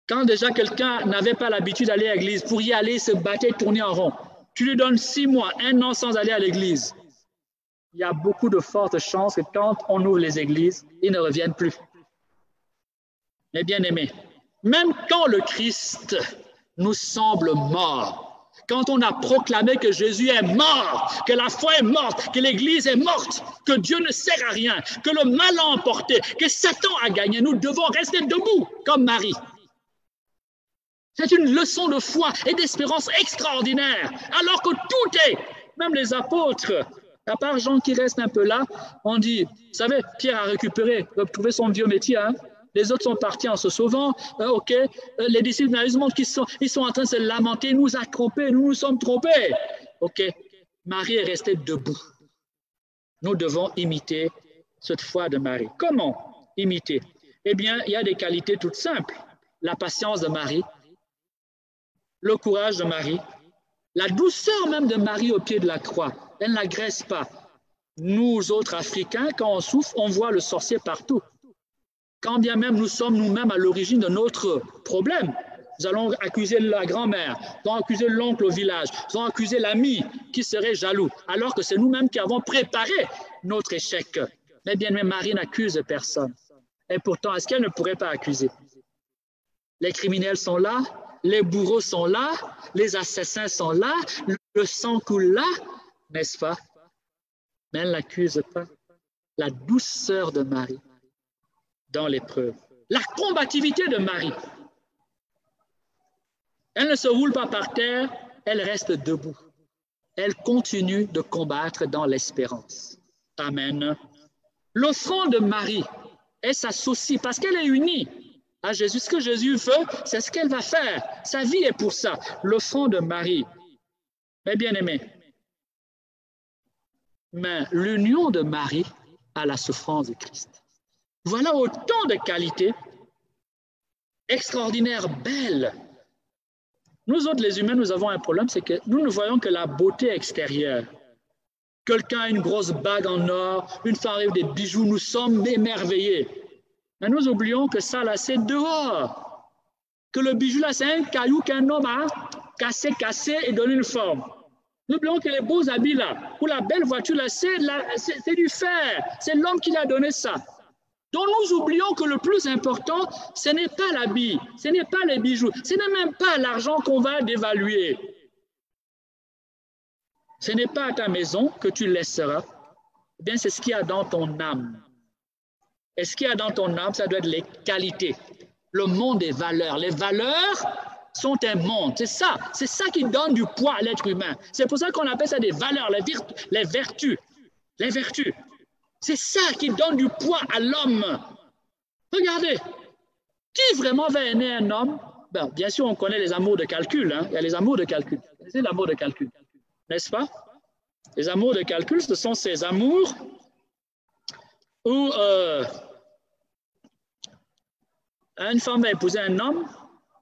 Quand déjà quelqu'un n'avait pas l'habitude d'aller à l'église, pour y aller, se battre et tourner en rond, tu lui donnes 6 mois, 1 an sans aller à l'église. Il y a beaucoup de fortes chances que quand on ouvre les églises, ils ne reviennent plus. Mes bien-aimés, même quand le Christ nous semble mort, quand on a proclamé que Jésus est mort, que la foi est morte, que l'Église est morte, que Dieu ne sert à rien, que le mal a emporté, que Satan a gagné, nous devons rester debout comme Marie. C'est une leçon de foi et d'espérance extraordinaire, alors que tout est, même les apôtres, à part Jean qui reste un peu là, on dit, vous savez, Pierre a retrouvé son vieux métier, hein? Les autres sont partis en se sauvant, ok, les disciples ils sont en train de se lamenter, il nous a trompés, nous nous sommes trompés. Ok, Marie est restée debout. Nous devons imiter cette foi de Marie. Comment imiter? Eh bien, il y a des qualités toutes simples. La patience de Marie, le courage de Marie, la douceur même de Marie au pied de la croix. Elle ne l'agresse pas. Nous autres Africains, quand on souffre, on voit le sorcier partout. Quand bien même nous sommes nous-mêmes à l'origine de notre problème, nous allons accuser la grand-mère, nous allons accuser l'oncle au village, nous allons accuser l'ami qui serait jaloux, alors que c'est nous-mêmes qui avons préparé notre échec. Mais bien, Marie n'accuse personne. Et pourtant, est-ce qu'elle ne pourrait pas accuser? Les criminels sont là, les bourreaux sont là, les assassins sont là, le sang coule là, n'est-ce pas? Mais elle n'accuse pas. La douceur de Marie dans l'épreuve. La combativité de Marie. Elle ne se roule pas par terre, elle reste debout. Elle continue de combattre dans l'espérance. Amen. Le front de Marie, elle s'associe parce qu'elle est unie à Jésus. Ce que Jésus veut, c'est ce qu'elle va faire. Sa vie est pour ça. Le front de Marie. Mes bien-aimés, mais l'union de Marie à la souffrance de Christ. Voilà autant de qualités extraordinaires, belles. Nous autres, les humains, nous avons un problème, c'est que nous ne voyons que la beauté extérieure. Quelqu'un a une grosse bague en or, une femme avec des bijoux, nous sommes émerveillés. Mais nous oublions que ça, là, c'est dehors. Que le bijou, là, c'est un caillou qu'un homme a cassé et donné une forme. Nous oublions que les beaux habits, là, ou la belle voiture, là, c'est du fer. C'est l'homme qui l'a donné ça. Donc nous oublions que le plus important, ce n'est pas l'habit, ce n'est pas les bijoux, ce n'est même pas l'argent qu'on va dévaluer. Ce n'est pas à ta maison que tu laisseras. Eh bien, c'est ce qu'il y a dans ton âme. Et ce qu'il y a dans ton âme, ça doit être les qualités. Le monde des valeurs. Les valeurs sont un monde. C'est ça qui donne du poids à l'être humain. C'est pour ça qu'on appelle ça des valeurs, les vertus. Les vertus. C'est ça qui donne du poids à l'homme. Regardez, qui vraiment va aimer un homme? Ben, bien sûr, on connaît les amours de calcul. Hein? Il y a les amours de calcul. C'est l'amour de calcul, n'est-ce pas? Les amours de calcul, ce sont ces amours où une femme va épouser un homme,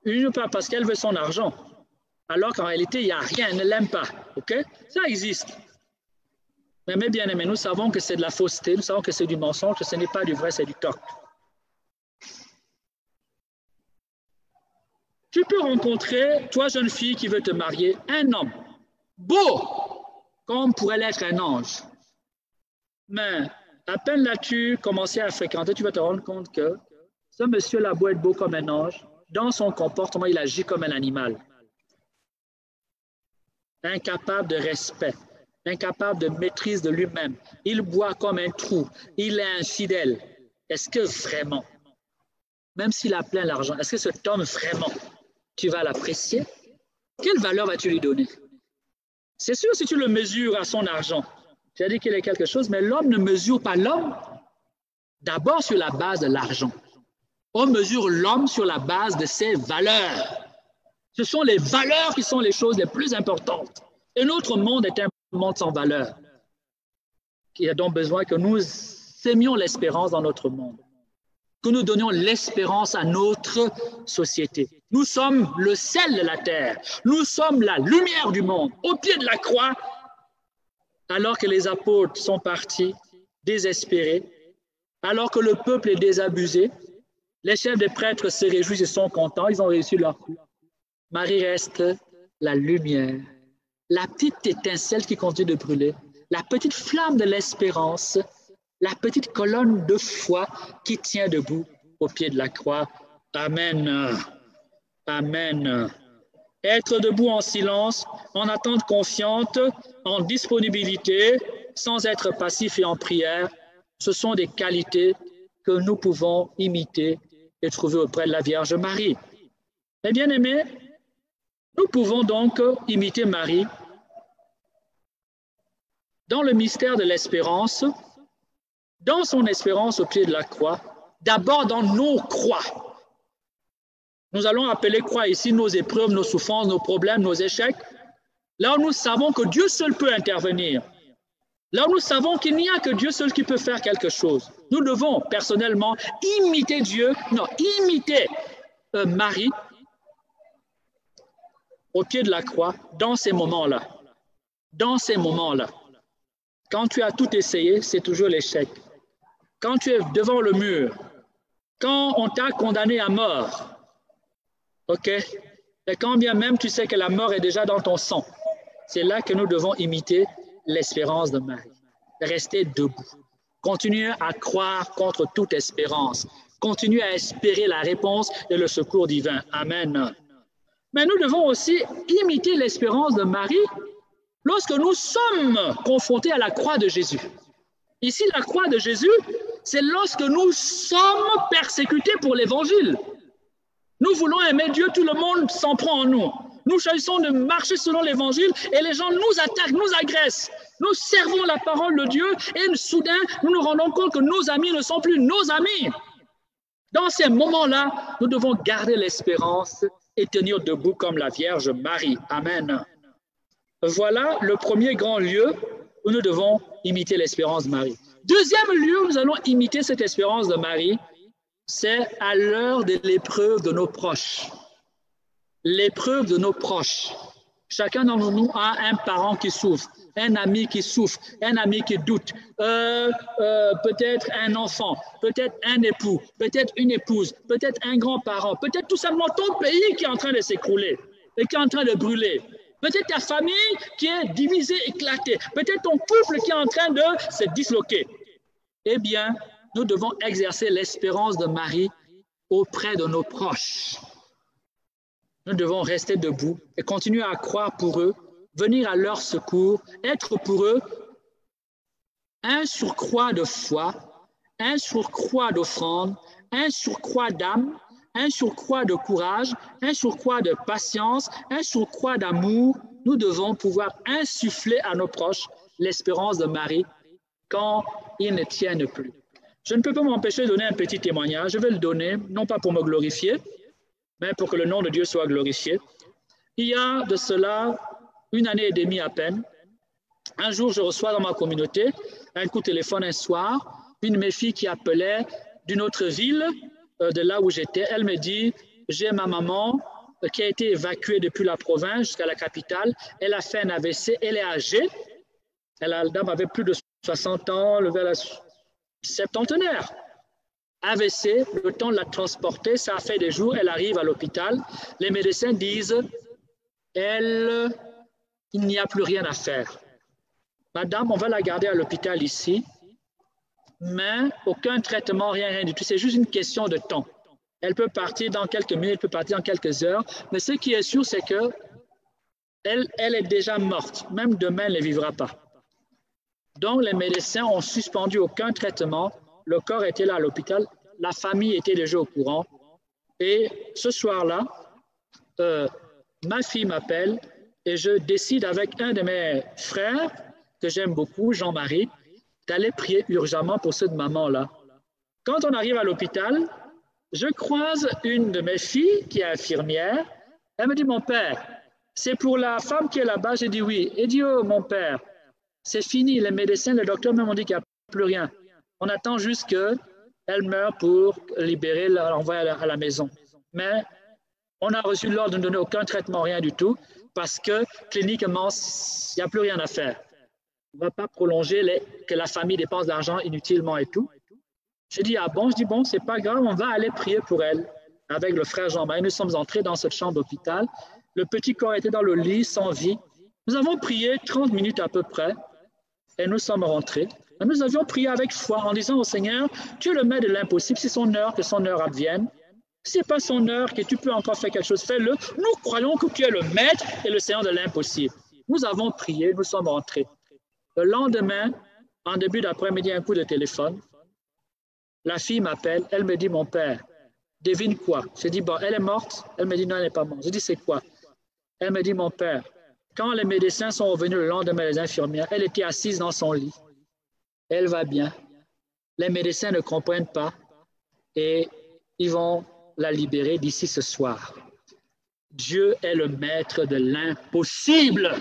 une pas parce qu'elle veut son argent, alors qu'en réalité, il n'y a rien, elle ne l'aime pas. Ok? Ça existe. Mais mes bien-aimés, nous savons que c'est de la fausseté, nous savons que c'est du mensonge, que ce n'est pas du vrai, c'est du toc. Tu peux rencontrer, toi jeune fille qui veut te marier, un homme beau, comme pourrait l'être un ange. Mais à peine l'as-tu commencé à fréquenter, tu vas te rendre compte que ce monsieur-là, beau être beau comme un ange, dans son comportement, il agit comme un animal. Incapable de respect. Incapable de maîtrise de lui-même. Il boit comme un trou. Il est infidèle. Est-ce que vraiment, même s'il a plein d'argent, est-ce que cet homme vraiment, tu vas l'apprécier? Quelle valeur vas-tu lui donner? C'est sûr si tu le mesures à son argent. Tu as dit qu'il est quelque chose, mais l'homme ne mesure pas l'homme d'abord sur la base de l'argent. On mesure l'homme sur la base de ses valeurs. Ce sont les valeurs qui sont les choses les plus importantes. Et notre monde est un monde sans valeur, qui a donc besoin que nous sémions l'espérance dans notre monde, que nous donnions l'espérance à notre société. Nous sommes le sel de la terre, nous sommes la lumière du monde, au pied de la croix, alors que les apôtres sont partis désespérés, alors que le peuple est désabusé, Les chefs des prêtres se réjouissent et sont contents, ils ont réussi leur coup. Marie reste la lumière, la petite étincelle qui continue de brûler, la petite flamme de l'espérance, la petite colonne de foi qui tient debout au pied de la croix. Amen. Amen. Être debout en silence, en attente confiante, en disponibilité, sans être passif et en prière, ce sont des qualités que nous pouvons imiter et trouver auprès de la Vierge Marie. Mes bien-aimés, nous pouvons donc imiter Marie dans le mystère de l'espérance, dans son espérance au pied de la croix, d'abord dans nos croix. Nous allons appeler croix ici nos épreuves, nos souffrances, nos problèmes, nos échecs, là où nous savons que Dieu seul peut intervenir, là où nous savons qu'il n'y a que Dieu seul qui peut faire quelque chose. Nous devons personnellement imiter Dieu, non, imiter Marie au pied de la croix dans ces moments-là. Dans ces moments-là. Quand tu as tout essayé, c'est toujours l'échec. Quand tu es devant le mur, quand on t'a condamné à mort, ok? Et quand bien même tu sais que la mort est déjà dans ton sang, c'est là que nous devons imiter l'espérance de Marie. Rester debout. Continuer à croire contre toute espérance. Continuer à espérer la réponse et le secours divin. Amen. Mais nous devons aussi imiter l'espérance de Marie lorsque nous sommes confrontés à la croix de Jésus. Ici, la croix de Jésus, c'est lorsque nous sommes persécutés pour l'Évangile. Nous voulons aimer Dieu, tout le monde s'en prend en nous. Nous choisissons de marcher selon l'Évangile et les gens nous attaquent, nous agressent. Nous servons la parole de Dieu et soudain, nous nous rendons compte que nos amis ne sont plus nos amis. Dans ces moments-là, nous devons garder l'espérance et tenir debout comme la Vierge Marie. Amen. Voilà le premier grand lieu où nous devons imiter l'espérance de Marie. Deuxième lieu où nous allons imiter cette espérance de Marie, c'est à l'heure de l'épreuve de nos proches. L'épreuve de nos proches. Chacun d'entre nous a un parent qui souffre, un ami qui souffre, un ami qui doute, peut-être un enfant, peut-être un époux, peut-être une épouse, peut-être un grand-parent, peut-être tout simplement ton pays qui est en train de s'écrouler et qui est en train de brûler. Peut-être ta famille qui est divisée, éclatée. Peut-être ton couple qui est en train de se disloquer. Eh bien, nous devons exercer l'espérance de Marie auprès de nos proches. Nous devons rester debout et continuer à croire pour eux, venir à leur secours, être pour eux un surcroît de foi, un surcroît d'offrande, un surcroît d'âme, un surcroît de courage, un surcroît de patience, un surcroît d'amour. Nous devons pouvoir insuffler à nos proches l'espérance de Marie quand ils ne tiennent plus. Je ne peux pas m'empêcher de donner un petit témoignage. Je vais le donner, non pas pour me glorifier, mais pour que le nom de Dieu soit glorifié. Il y a de cela 1 année et demie à peine. Un jour, je reçois dans ma communauté un coup de téléphone un soir, une de mes filles qui appelait d'une autre ville, de là où j'étais. Elle me dit, j'ai ma maman qui a été évacuée depuis la province jusqu'à la capitale. Elle a fait un AVC, elle est âgée. La dame avait plus de 60 ans, elle avait la septantenaire. AVC, le temps de la transporter, ça a fait des jours, elle arrive à l'hôpital. Les médecins disent, il n'y a plus rien à faire. Madame, on va la garder à l'hôpital ici, mais aucun traitement, rien du tout. C'est juste une question de temps. Elle peut partir dans quelques minutes, elle peut partir dans quelques heures, mais ce qui est sûr, c'est que elle est déjà morte. Même demain, elle ne vivra pas. Donc, les médecins ont suspendu aucun traitement. Le corps était là à l'hôpital. La famille était déjà au courant. Et ce soir-là, ma fille m'appelle et je décide avec un de mes frères, que j'aime beaucoup, Jean-Marie, d'aller prier urgemment pour cette maman-là. Quand on arrive à l'hôpital, je croise une de mes filles qui est infirmière. Elle me dit, mon père, c'est pour la femme qui est là-bas. J'ai dit oui. Elle dit, oh, mon père, c'est fini. Les médecins, les docteurs m'ont dit qu'il n'y a plus rien. On attend juste qu'elle meure pour libérer, l'envoyer à la maison. Mais on a reçu l'ordre de ne donner aucun traitement, rien du tout, parce que cliniquement, il n'y a plus rien à faire. On ne va pas prolonger que la famille dépense de l'argent inutilement et tout. Je dis, ah bon? Je dis, bon, c'est pas grave, on va aller prier pour elle. Avec le frère Jean-Marie, nous sommes entrés dans cette chambre d'hôpital. Le petit corps était dans le lit, sans vie. Nous avons prié 30 minutes à peu près et nous sommes rentrés. Et nous avions prié avec foi en disant au Seigneur, tu es le maître de l'impossible, c'est son heure, que son heure advienne. Si ce n'est pas son heure, que tu peux encore faire quelque chose, fais-le. Nous croyons que tu es le maître et le Seigneur de l'impossible. Nous avons prié, nous sommes rentrés. Le lendemain, en début d'après-midi, un coup de téléphone. La fille m'appelle, elle me dit, mon père, devine quoi? Je dis, bon, elle est morte? Elle me dit, non, elle n'est pas morte. Je dis, c'est quoi? Elle me dit, mon père, quand les médecins sont revenus le lendemain, les infirmières, elle était assise dans son lit. Elle va bien. Les médecins ne comprennent pas et ils vont la libérer d'ici ce soir. Dieu est le maître de l'impossible.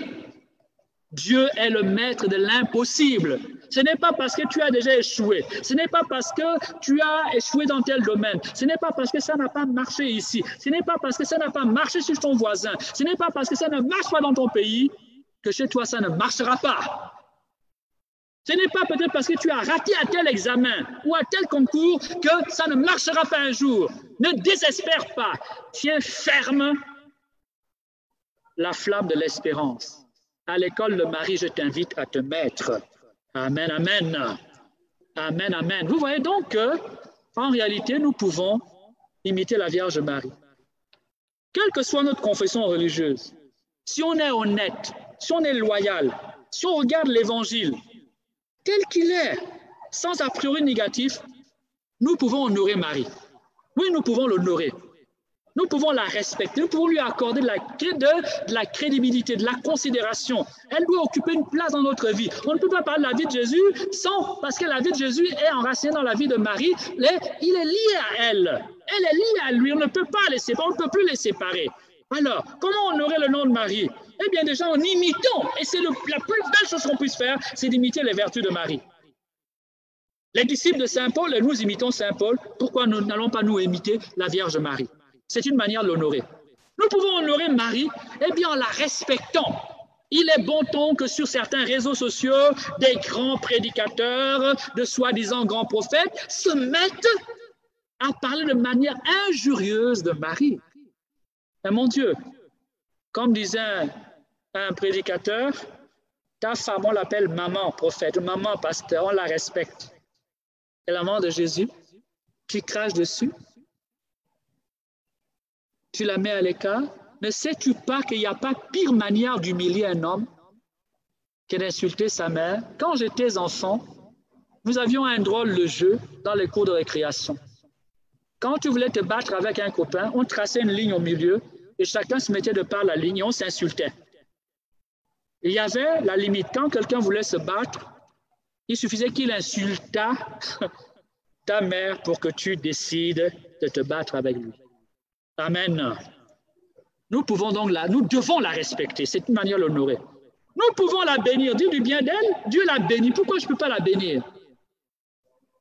Dieu est le maître de l'impossible. Ce n'est pas parce que tu as déjà échoué. Ce n'est pas parce que tu as échoué dans tel domaine. Ce n'est pas parce que ça n'a pas marché ici. Ce n'est pas parce que ça n'a pas marché sur ton voisin. Ce n'est pas parce que ça ne marche pas dans ton pays que chez toi, ça ne marchera pas. Ce n'est pas peut-être parce que tu as raté à tel examen ou à tel concours que ça ne marchera pas un jour. Ne désespère pas. Tiens ferme la flamme de l'espérance. À l'école de Marie, je t'invite à te mettre. Amen, amen. Amen, amen. Vous voyez donc que, en réalité, nous pouvons imiter la Vierge Marie. Quelle que soit notre confession religieuse, si on est honnête, si on est loyal, si on regarde l'Évangile tel qu'il est, sans a priori négatif, nous pouvons honorer Marie. Oui, nous pouvons l'honorer. Nous pouvons la respecter, nous pouvons lui accorder de la crédibilité, de la considération. Elle doit occuper une place dans notre vie. On ne peut pas parler de la vie de Jésus parce que la vie de Jésus est enracinée dans la vie de Marie. Il est lié à elle. Elle est liée à lui. On ne peut pas les séparer, on ne peut plus les séparer. Alors, comment honorer le nom de Marie? Eh bien, déjà en imitant, et c'est la plus belle chose qu'on puisse faire, c'est d'imiter les vertus de Marie. Les disciples de Saint Paul, et nous imitons Saint Paul, pourquoi nous n'allons pas nous imiter la Vierge Marie? C'est une manière de l'honorer. Nous pouvons honorer Marie, eh bien, en la respectant. Il est bon ton que sur certains réseaux sociaux, des grands prédicateurs, de soi-disant grands prophètes, se mettent à parler de manière injurieuse de Marie. Et mon Dieu, comme disait un prédicateur, ta femme, on l'appelle maman prophète, maman pasteur, on la respecte. Et la maman de Jésus, tu craches dessus, tu la mets à l'écart. Ne sais-tu pas qu'il n'y a pas pire manière d'humilier un homme que d'insulter sa mère? Quand j'étais enfant, nous avions un drôle de jeu dans les cours de récréation. Quand tu voulais te battre avec un copain, on traçait une ligne au milieu et chacun se mettait de part la ligne et on s'insultait. Il y avait la limite. Quand quelqu'un voulait se battre, il suffisait qu'il insultât ta mère pour que tu décides de te battre avec lui. Amen. Nous devons la respecter. C'est une manière de l'honorer. Nous pouvons la bénir, dire du bien d'elle. Dieu la bénit. Pourquoi je ne peux pas la bénir?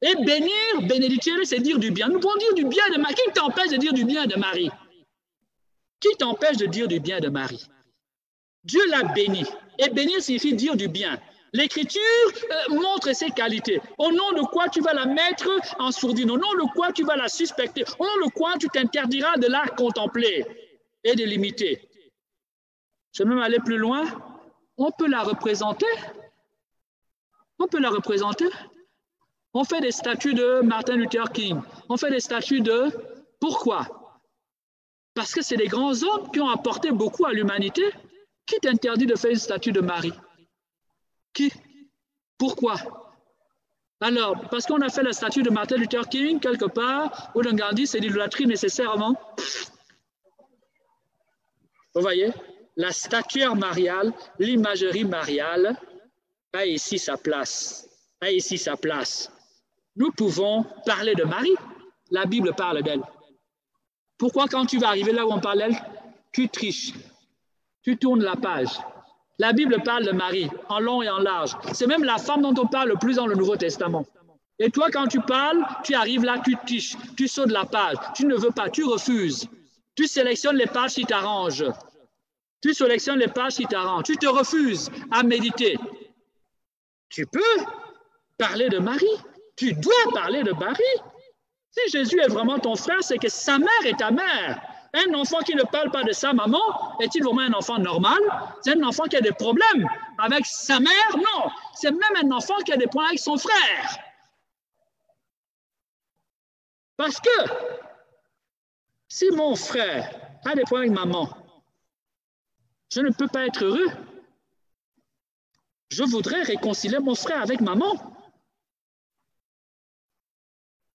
Et bénir, bénédicere, c'est dire du bien. Nous pouvons dire du bien de Marie. Qui t'empêche de dire du bien de Marie? Qui t'empêche de dire du bien de Marie? Dieu la bénit. Et bénir signifie dire du bien. L'Écriture montre ses qualités. Au nom de quoi tu vas la mettre en sourdine? Au nom de quoi tu vas la suspecter? Au nom de quoi tu t'interdiras de la contempler et de l'imiter? Je vais même aller plus loin. On peut la représenter. On peut la représenter. On fait des statues de Martin Luther King. On fait des statues de... Pourquoi? Parce que c'est des grands hommes qui ont apporté beaucoup à l'humanité. Qui t'interdit de faire une statue de Marie? Qui? Pourquoi? Alors, parce qu'on a fait la statue de Martin Luther King quelque part, ou d'un Gandhi, c'est l'idolâtrie nécessairement. Vous voyez? La statuaire mariale, l'imagerie mariale a ici sa place. A ici sa place. Nous pouvons parler de Marie. La Bible parle d'elle. Pourquoi quand tu vas arriver là où on parle d'elle, tu triches? Tu tournes la page. La Bible parle de Marie, en long et en large. C'est même la femme dont on parle le plus dans le Nouveau Testament. Et toi, quand tu parles, tu arrives là, tu triches, tu sautes la page, tu ne veux pas, tu refuses. Tu sélectionnes les pages qui t'arrangent. Tu sélectionnes les pages qui t'arrangent. Tu te refuses à méditer. Tu peux parler de Marie. Tu dois parler de Marie. Si Jésus est vraiment ton frère, c'est que sa mère est ta mère. Un enfant qui ne parle pas de sa maman, est-il vraiment un enfant normal? C'est un enfant qui a des problèmes avec sa mère? Non, c'est même un enfant qui a des problèmes avec son frère. Parce que si mon frère a des problèmes avec maman, je ne peux pas être heureux. Je voudrais réconcilier mon frère avec maman.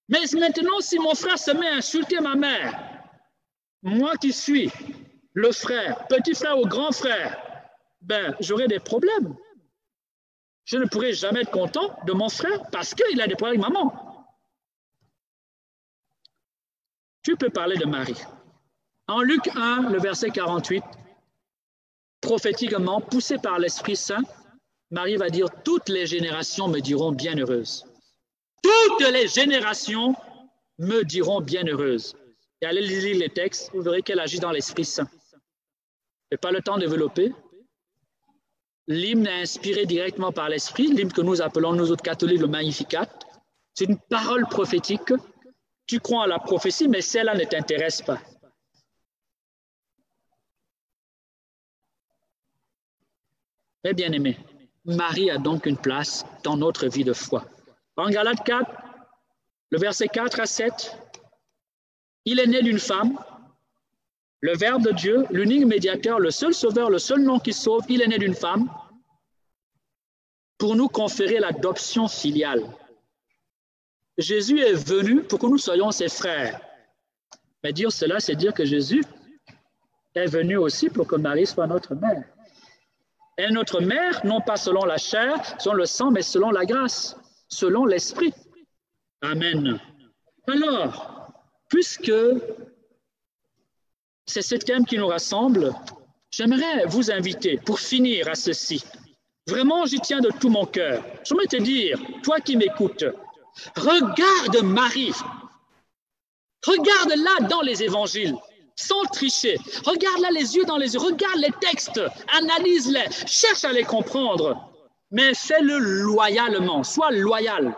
Mais maintenant, si mon frère se met à insulter ma mère, moi qui suis le frère, petit frère ou grand frère, ben, j'aurai des problèmes. Je ne pourrai jamais être content de mon frère parce qu'il a des problèmes avec maman. Tu peux parler de Marie. En Luc 1, le verset 48, prophétiquement, poussé par l'Esprit Saint, Marie va dire « Toutes les générations me diront bienheureuse. Toutes les générations me diront bienheureuse. » Et allez lire les textes, vous verrez qu'elle agit dans l'Esprit Saint. Je n'ai pas le temps de développer. L'hymne est inspiré directement par l'Esprit, l'hymne que nous appelons, nous autres catholiques, le Magnificat. C'est une parole prophétique. Tu crois à la prophétie, mais celle-là ne t'intéresse pas. Mes bien-aimés, Marie a donc une place dans notre vie de foi. En Galates 4, le verset 4 à 7, il est né d'une femme, le Verbe de Dieu, l'unique médiateur, le seul sauveur, le seul nom qui sauve, il est né d'une femme pour nous conférer l'adoption filiale. Jésus est venu pour que nous soyons ses frères. Mais dire cela, c'est dire que Jésus est venu aussi pour que Marie soit notre mère. Elle est notre mère, non pas selon la chair, selon le sang, mais selon la grâce, selon l'esprit. Amen. Alors, puisque c'est ce thème qui nous rassemble, j'aimerais vous inviter, pour finir à ceci, vraiment j'y tiens de tout mon cœur, j'aimerais te dire, toi qui m'écoutes, regarde Marie, regarde-la dans les évangiles, sans tricher, regarde-la les yeux dans les yeux, regarde les textes, analyse-les, cherche à les comprendre, mais fais-le loyalement, sois loyal,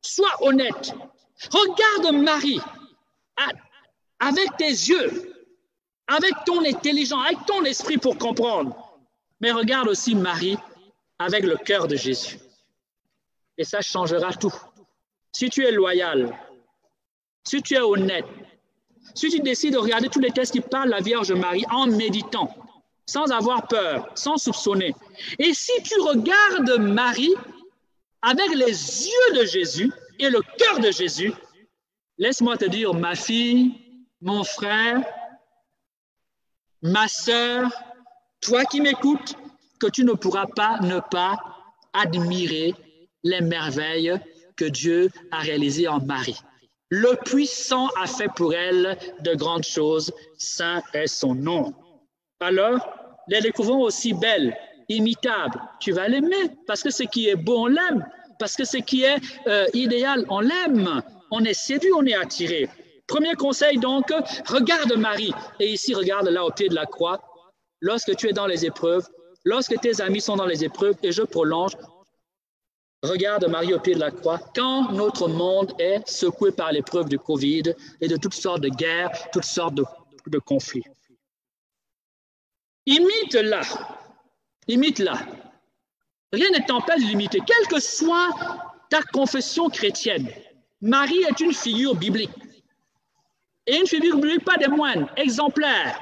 sois honnête. Regarde Marie avec tes yeux, avec ton intelligence, avec ton esprit pour comprendre, mais regarde aussi Marie avec le cœur de Jésus. Et ça changera tout. Si tu es loyal, si tu es honnête, si tu décides de regarder tous les textes qui parlent de la Vierge Marie en méditant, sans avoir peur, sans soupçonner, et si tu regardes Marie avec les yeux de Jésus et le cœur de Jésus, laisse-moi te dire, ma fille, mon frère, ma sœur, toi qui m'écoutes, que tu ne pourras pas ne pas admirer les merveilles que Dieu a réalisées en Marie. Le puissant a fait pour elle de grandes choses, saint est son nom. Alors, les découvrons aussi belles, imitables. Tu vas l'aimer parce que ce qui est beau, on l'aime. Parce que ce qui est idéal, on l'aime. On est séduit, on est attiré. Premier conseil donc, regarde Marie. Et ici, regarde-la au pied de la croix. Lorsque tu es dans les épreuves, lorsque tes amis sont dans les épreuves, et je prolonge, regarde Marie au pied de la croix. Quand notre monde est secoué par l'épreuve du Covid et de toutes sortes de guerres, toutes sortes de conflits. Imite-la. Imite-la. Rien ne t'empêche de l'imiter, quelle que soit ta confession chrétienne. Marie est une figure biblique. Et une figure biblique, pas des moines, exemplaire.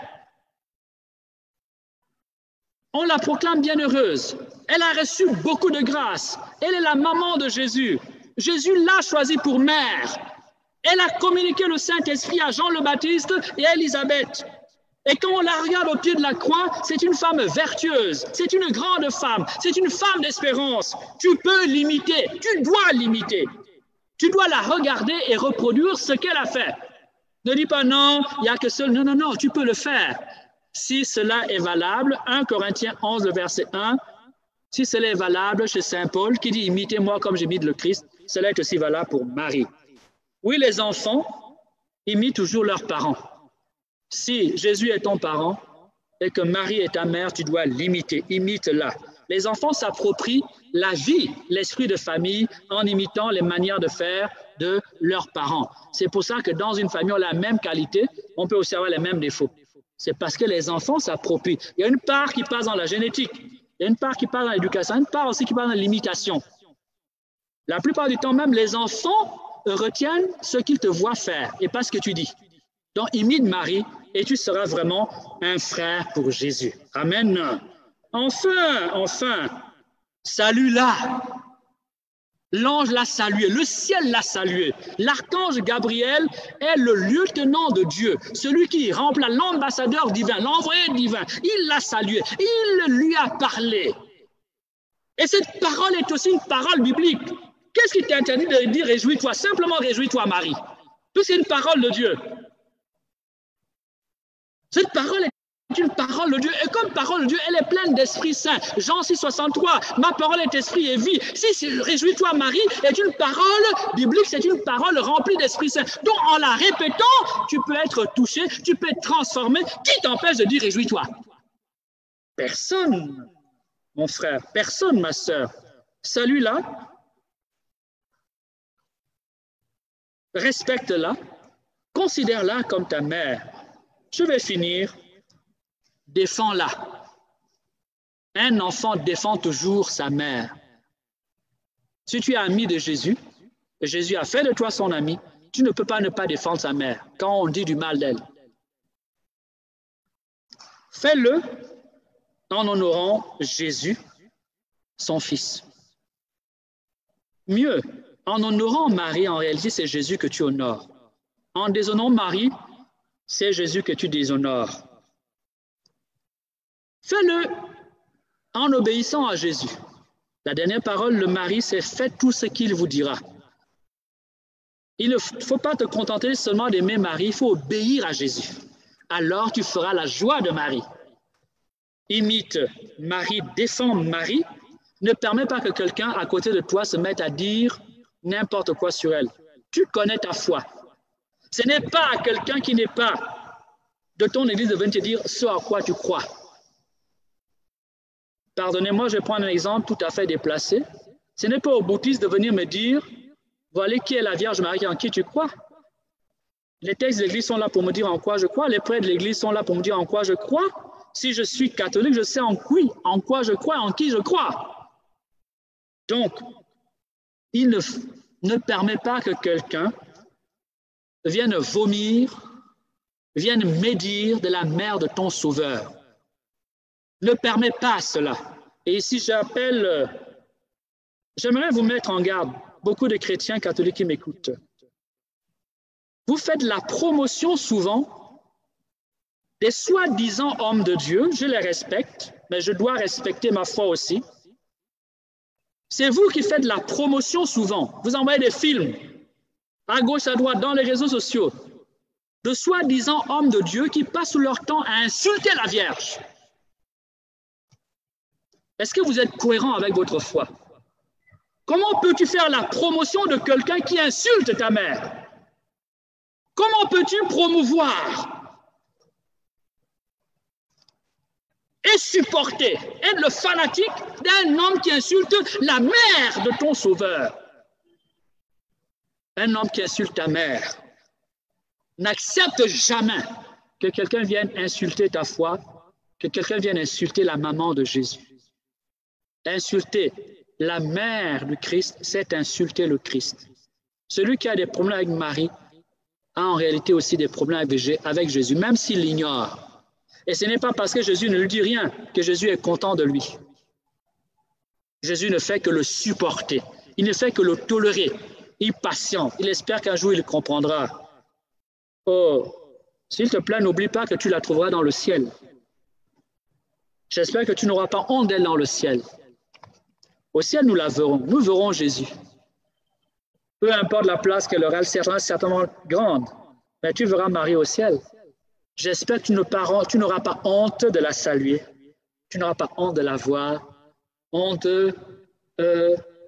On la proclame bienheureuse. Elle a reçu beaucoup de grâce. Elle est la maman de Jésus. Jésus l'a choisie pour mère. Elle a communiqué le Saint-Esprit à Jean le Baptiste et à Élisabeth. Et quand on la regarde au pied de la croix, c'est une femme vertueuse, c'est une grande femme, c'est une femme d'espérance. Tu peux l'imiter, tu dois l'imiter. Tu dois la regarder et reproduire ce qu'elle a fait. Ne dis pas non, il n'y a que seul. Non, non, non, tu peux le faire. Si cela est valable, 1 Corinthiens 11, le verset 1, si cela est valable chez Saint Paul, qui dit « Imitez-moi comme j'imite le Christ », cela est aussi valable pour Marie. Oui, les enfants imitent toujours leurs parents. Si Jésus est ton parent et que Marie est ta mère, tu dois l'imiter, imite-la. Les enfants s'approprient la vie, l'esprit de famille, en imitant les manières de faire de leurs parents. C'est pour ça que dans une famille, on a la même qualité, on peut aussi avoir les mêmes défauts. C'est parce que les enfants s'approprient. Il y a une part qui passe dans la génétique, il y a une part qui passe dans l'éducation, une part aussi qui passe dans l'imitation. La plupart du temps, même les enfants retiennent ce qu'ils te voient faire et pas ce que tu dis. Donc, imite Marie et tu seras vraiment un frère pour Jésus. Amen. Enfin, salue-la. L'ange l'a salué, le ciel l'a salué. L'archange Gabriel est le lieutenant de Dieu, celui qui remplace l'ambassadeur divin, l'envoyé divin. Il l'a salué, il lui a parlé. Et cette parole est aussi une parole biblique. Qu'est-ce qui t'interdit de dire réjouis-toi? Simplement réjouis-toi, Marie. Tout c'est une parole de Dieu. Cette parole est une parole de Dieu. Et comme parole de Dieu, elle est pleine d'Esprit Saint. Jean 6, 63, ma parole est esprit et vie. Si réjouis-toi, Marie est une parole biblique, c'est une parole remplie d'Esprit Saint. Donc, en la répétant, tu peux être touché, tu peux être transformé. Qui t'empêche de dire réjouis-toi? Personne, mon frère, personne, ma sœur. Salue-la, respecte-la, considère-la comme ta mère. Je vais finir. Défends-la. Un enfant défend toujours sa mère. Si tu es ami de Jésus, et Jésus a fait de toi son ami, tu ne peux pas ne pas défendre sa mère quand on dit du mal d'elle. Fais-le en honorant Jésus, son fils. Mieux, en honorant Marie, en réalité, c'est Jésus que tu honores. En déshonorant Marie, c'est Jésus que tu déshonores. Fais-le en obéissant à Jésus. La dernière parole, le mari, c'est « faites tout ce qu'il vous dira ». Il ne faut pas te contenter seulement d'aimer Marie, il faut obéir à Jésus. Alors tu feras la joie de Marie. Imite Marie, défends Marie, ne permets pas que quelqu'un à côté de toi se mette à dire n'importe quoi sur elle. Tu connais ta foi. Ce n'est pas à quelqu'un qui n'est pas de ton église de venir te dire ce à quoi tu crois. Pardonnez-moi, je vais prendre un exemple tout à fait déplacé. Ce n'est pas au bouddhiste de venir me dire voilà qui est la Vierge Marie en qui tu crois. Les textes de l'Église sont là pour me dire en quoi je crois. Les prêtres de l'Église sont là pour me dire en quoi je crois. Si je suis catholique, je sais en quoi je crois, en qui je crois. Donc, il ne permet pas que quelqu'un vienne vomir, vienne médire de la mère de ton Sauveur. Ne permet pas cela. Et ici, j'aimerais vous mettre en garde, beaucoup de chrétiens catholiques qui m'écoutent. Vous faites la promotion souvent des soi-disant hommes de Dieu, je les respecte, mais je dois respecter ma foi aussi. C'est vous qui faites la promotion souvent. Vous envoyez des films à gauche, à droite, dans les réseaux sociaux, de soi-disant hommes de Dieu qui passent leur temps à insulter la Vierge. Est-ce que vous êtes cohérent avec votre foi? Comment peux-tu faire la promotion de quelqu'un qui insulte ta mère? Comment peux-tu promouvoir et supporter, être le fanatique d'un homme qui insulte la mère de ton Sauveur? Un homme qui insulte ta mère. N'accepte jamais que quelqu'un vienne insulter ta foi, que quelqu'un vienne insulter la maman de Jésus. Insulter la mère du Christ, c'est insulter le Christ. Celui qui a des problèmes avec Marie a en réalité aussi des problèmes avec Jésus, même s'il l'ignore. Et ce n'est pas parce que Jésus ne lui dit rien que Jésus est content de lui. Jésus ne fait que le supporter. Il ne fait que le tolérer. Il patiente. Il espère qu'un jour il comprendra. Oh, s'il te plaît, n'oublie pas que tu la trouveras dans le ciel. J'espère que tu n'auras pas honte d'elle dans le ciel. Au ciel, nous la verrons. Nous verrons Jésus. Peu importe la place qu'elle aura, elle sera certainement grande. Mais tu verras Marie au ciel. J'espère que tu n'auras pas honte de la saluer. Tu n'auras pas honte de la voir. Honte de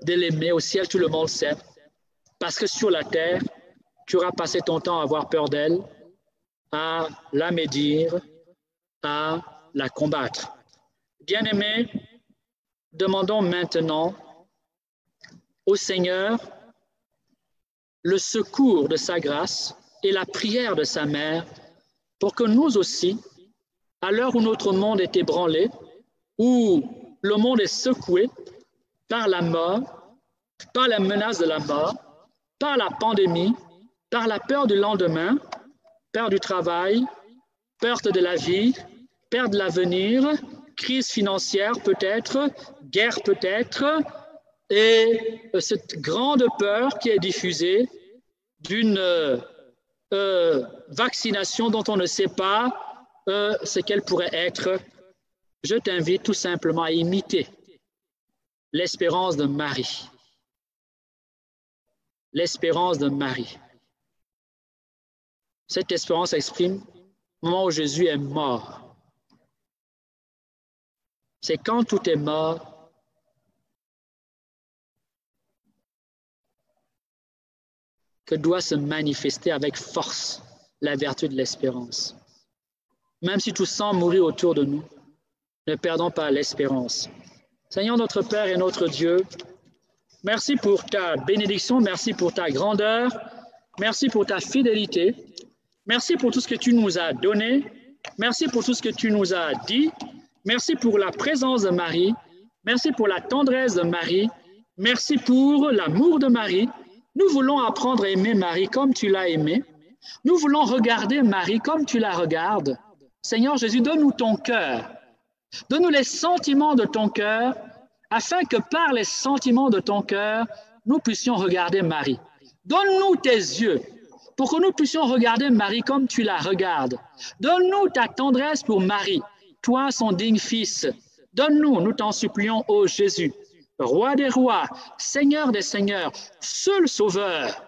l'aimer. Au ciel, tout le monde sait. Parce que sur la terre, tu auras passé ton temps à avoir peur d'elle, à la médire, à la combattre. Bien-aimés, demandons maintenant au Seigneur le secours de sa grâce et la prière de sa mère pour que nous aussi, à l'heure où notre monde est ébranlé, où le monde est secoué par la mort, par la menace de la mort, par la pandémie, par la peur du lendemain, peur du travail, perte de la vie, perte de l'avenir, crise financière peut-être, guerre peut-être, et cette grande peur qui est diffusée d'une vaccination dont on ne sait pas ce qu'elle pourrait être. Je t'invite tout simplement à imiter l'espérance de Marie. L'espérance de Marie. Cette espérance s'exprime au moment où Jésus est mort. C'est quand tout est mort que doit se manifester avec force la vertu de l'espérance. Même si tout semble mourir autour de nous, ne perdons pas l'espérance. Seigneur notre Père et notre Dieu, merci pour ta bénédiction, merci pour ta grandeur, merci pour ta fidélité, merci pour tout ce que tu nous as donné, merci pour tout ce que tu nous as dit, merci pour la présence de Marie, merci pour la tendresse de Marie, merci pour l'amour de Marie. Nous voulons apprendre à aimer Marie comme tu l'as aimée. Nous voulons regarder Marie comme tu la regardes. Seigneur Jésus, donne-nous ton cœur. Donne-nous les sentiments de ton cœur, afin que par les sentiments de ton cœur, nous puissions regarder Marie. Donne-nous tes yeux, pour que nous puissions regarder Marie comme tu la regardes. Donne-nous ta tendresse pour Marie, toi son digne fils. Donne-nous, nous t'en supplions, ô Jésus, Roi des rois, Seigneur des seigneurs, seul sauveur,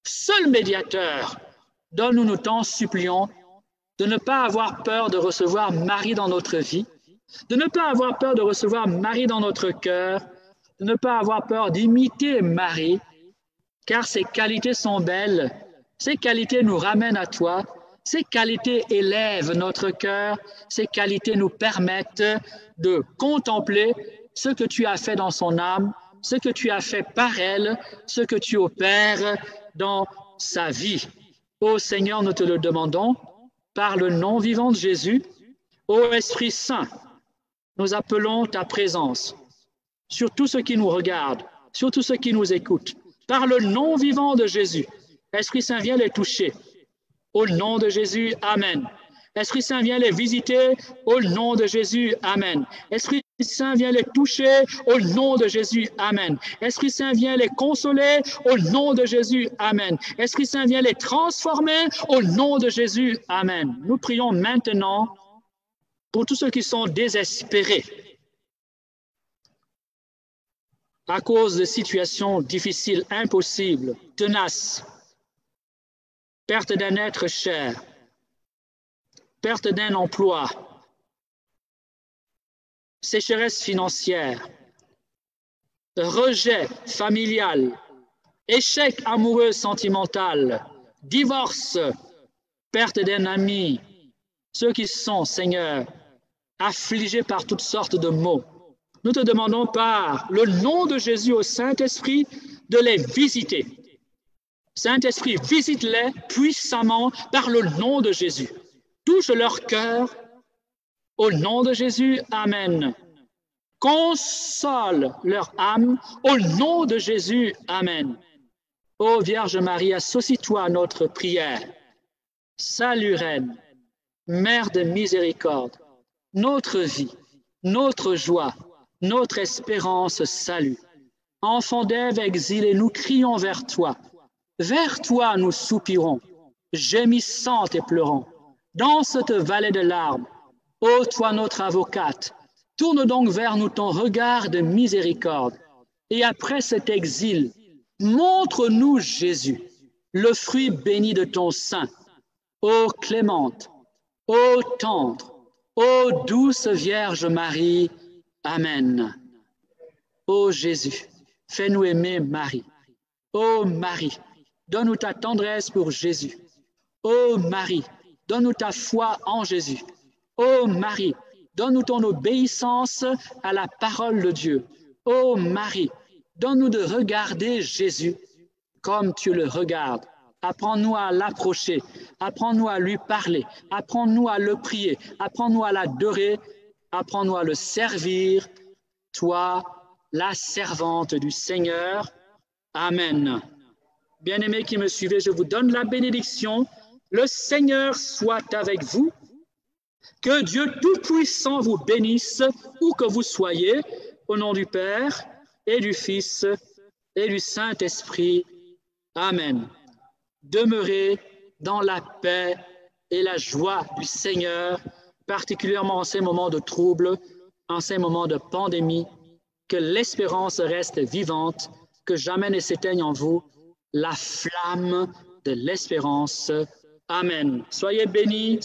seul médiateur. Donne-nous, nous t'en supplions, de ne pas avoir peur de recevoir Marie dans notre vie, de ne pas avoir peur de recevoir Marie dans notre cœur, de ne pas avoir peur d'imiter Marie, car ses qualités sont belles, ses qualités nous ramènent à toi, ces qualités élèvent notre cœur, ces qualités nous permettent de contempler ce que tu as fait dans son âme, ce que tu as fait par elle, ce que tu opères dans sa vie. Ô Seigneur, nous te le demandons, par le nom vivant de Jésus, ô Esprit Saint, nous appelons ta présence sur tout ce qui nous regarde, sur tout ce qui nous écoute. Par le nom vivant de Jésus, Esprit Saint, viens les toucher. Au nom de Jésus, Amen. Esprit Saint, viens les visiter. Au nom de Jésus, Amen. Esprit Saint, viens les toucher. Au nom de Jésus, Amen. Esprit Saint, viens les consoler. Au nom de Jésus, Amen. Esprit Saint, viens les transformer. Au nom de Jésus, Amen. Nous prions maintenant pour tous ceux qui sont désespérés à cause de situations difficiles, impossibles, tenaces, perte d'un être cher, perte d'un emploi, sécheresse financière, rejet familial, échec amoureux sentimental, divorce, perte d'un ami, ceux qui sont, Seigneur, affligés par toutes sortes de maux. Nous te demandons par le nom de Jésus au Saint-Esprit de les visiter. Saint-Esprit, visite-les puissamment par le nom de Jésus. Touche leur cœur au nom de Jésus. Amen. Console leur âme au nom de Jésus. Amen. Ô Vierge Marie, associe-toi à notre prière. Salut Reine, Mère de miséricorde, notre vie, notre joie, notre espérance, salut. Enfants d'Ève exilés, nous crions vers toi. Vers toi nous soupirons, gémissantes et pleurons. Dans cette vallée de larmes, ô toi notre avocate, tourne donc vers nous ton regard de miséricorde. Et après cet exil, montre-nous Jésus, le fruit béni de ton sein. Ô clémente, ô tendre, ô douce Vierge Marie, Amen. Ô Jésus, fais-nous aimer Marie. Ô Marie, donne-nous ta tendresse pour Jésus. Ô Marie, donne-nous ta foi en Jésus. Ô Marie, donne-nous ton obéissance à la parole de Dieu. Ô Marie, Donne-nous de regarder Jésus comme tu le regardes. Apprends-nous à l'approcher, apprends-nous à lui parler, apprends-nous à le prier, apprends-nous à l'adorer, apprends-nous à le servir, toi, la servante du Seigneur. Amen. Bien-aimés qui me suivez, je vous donne la bénédiction. Le Seigneur soit avec vous. Que Dieu Tout-Puissant vous bénisse, où que vous soyez, au nom du Père et du Fils et du Saint-Esprit. Amen. Demeurez dans la paix et la joie du Seigneur, particulièrement en ces moments de trouble, en ces moments de pandémie. Que l'espérance reste vivante, que jamais ne s'éteigne en vous la flamme de l'espérance. Amen. Soyez bénis.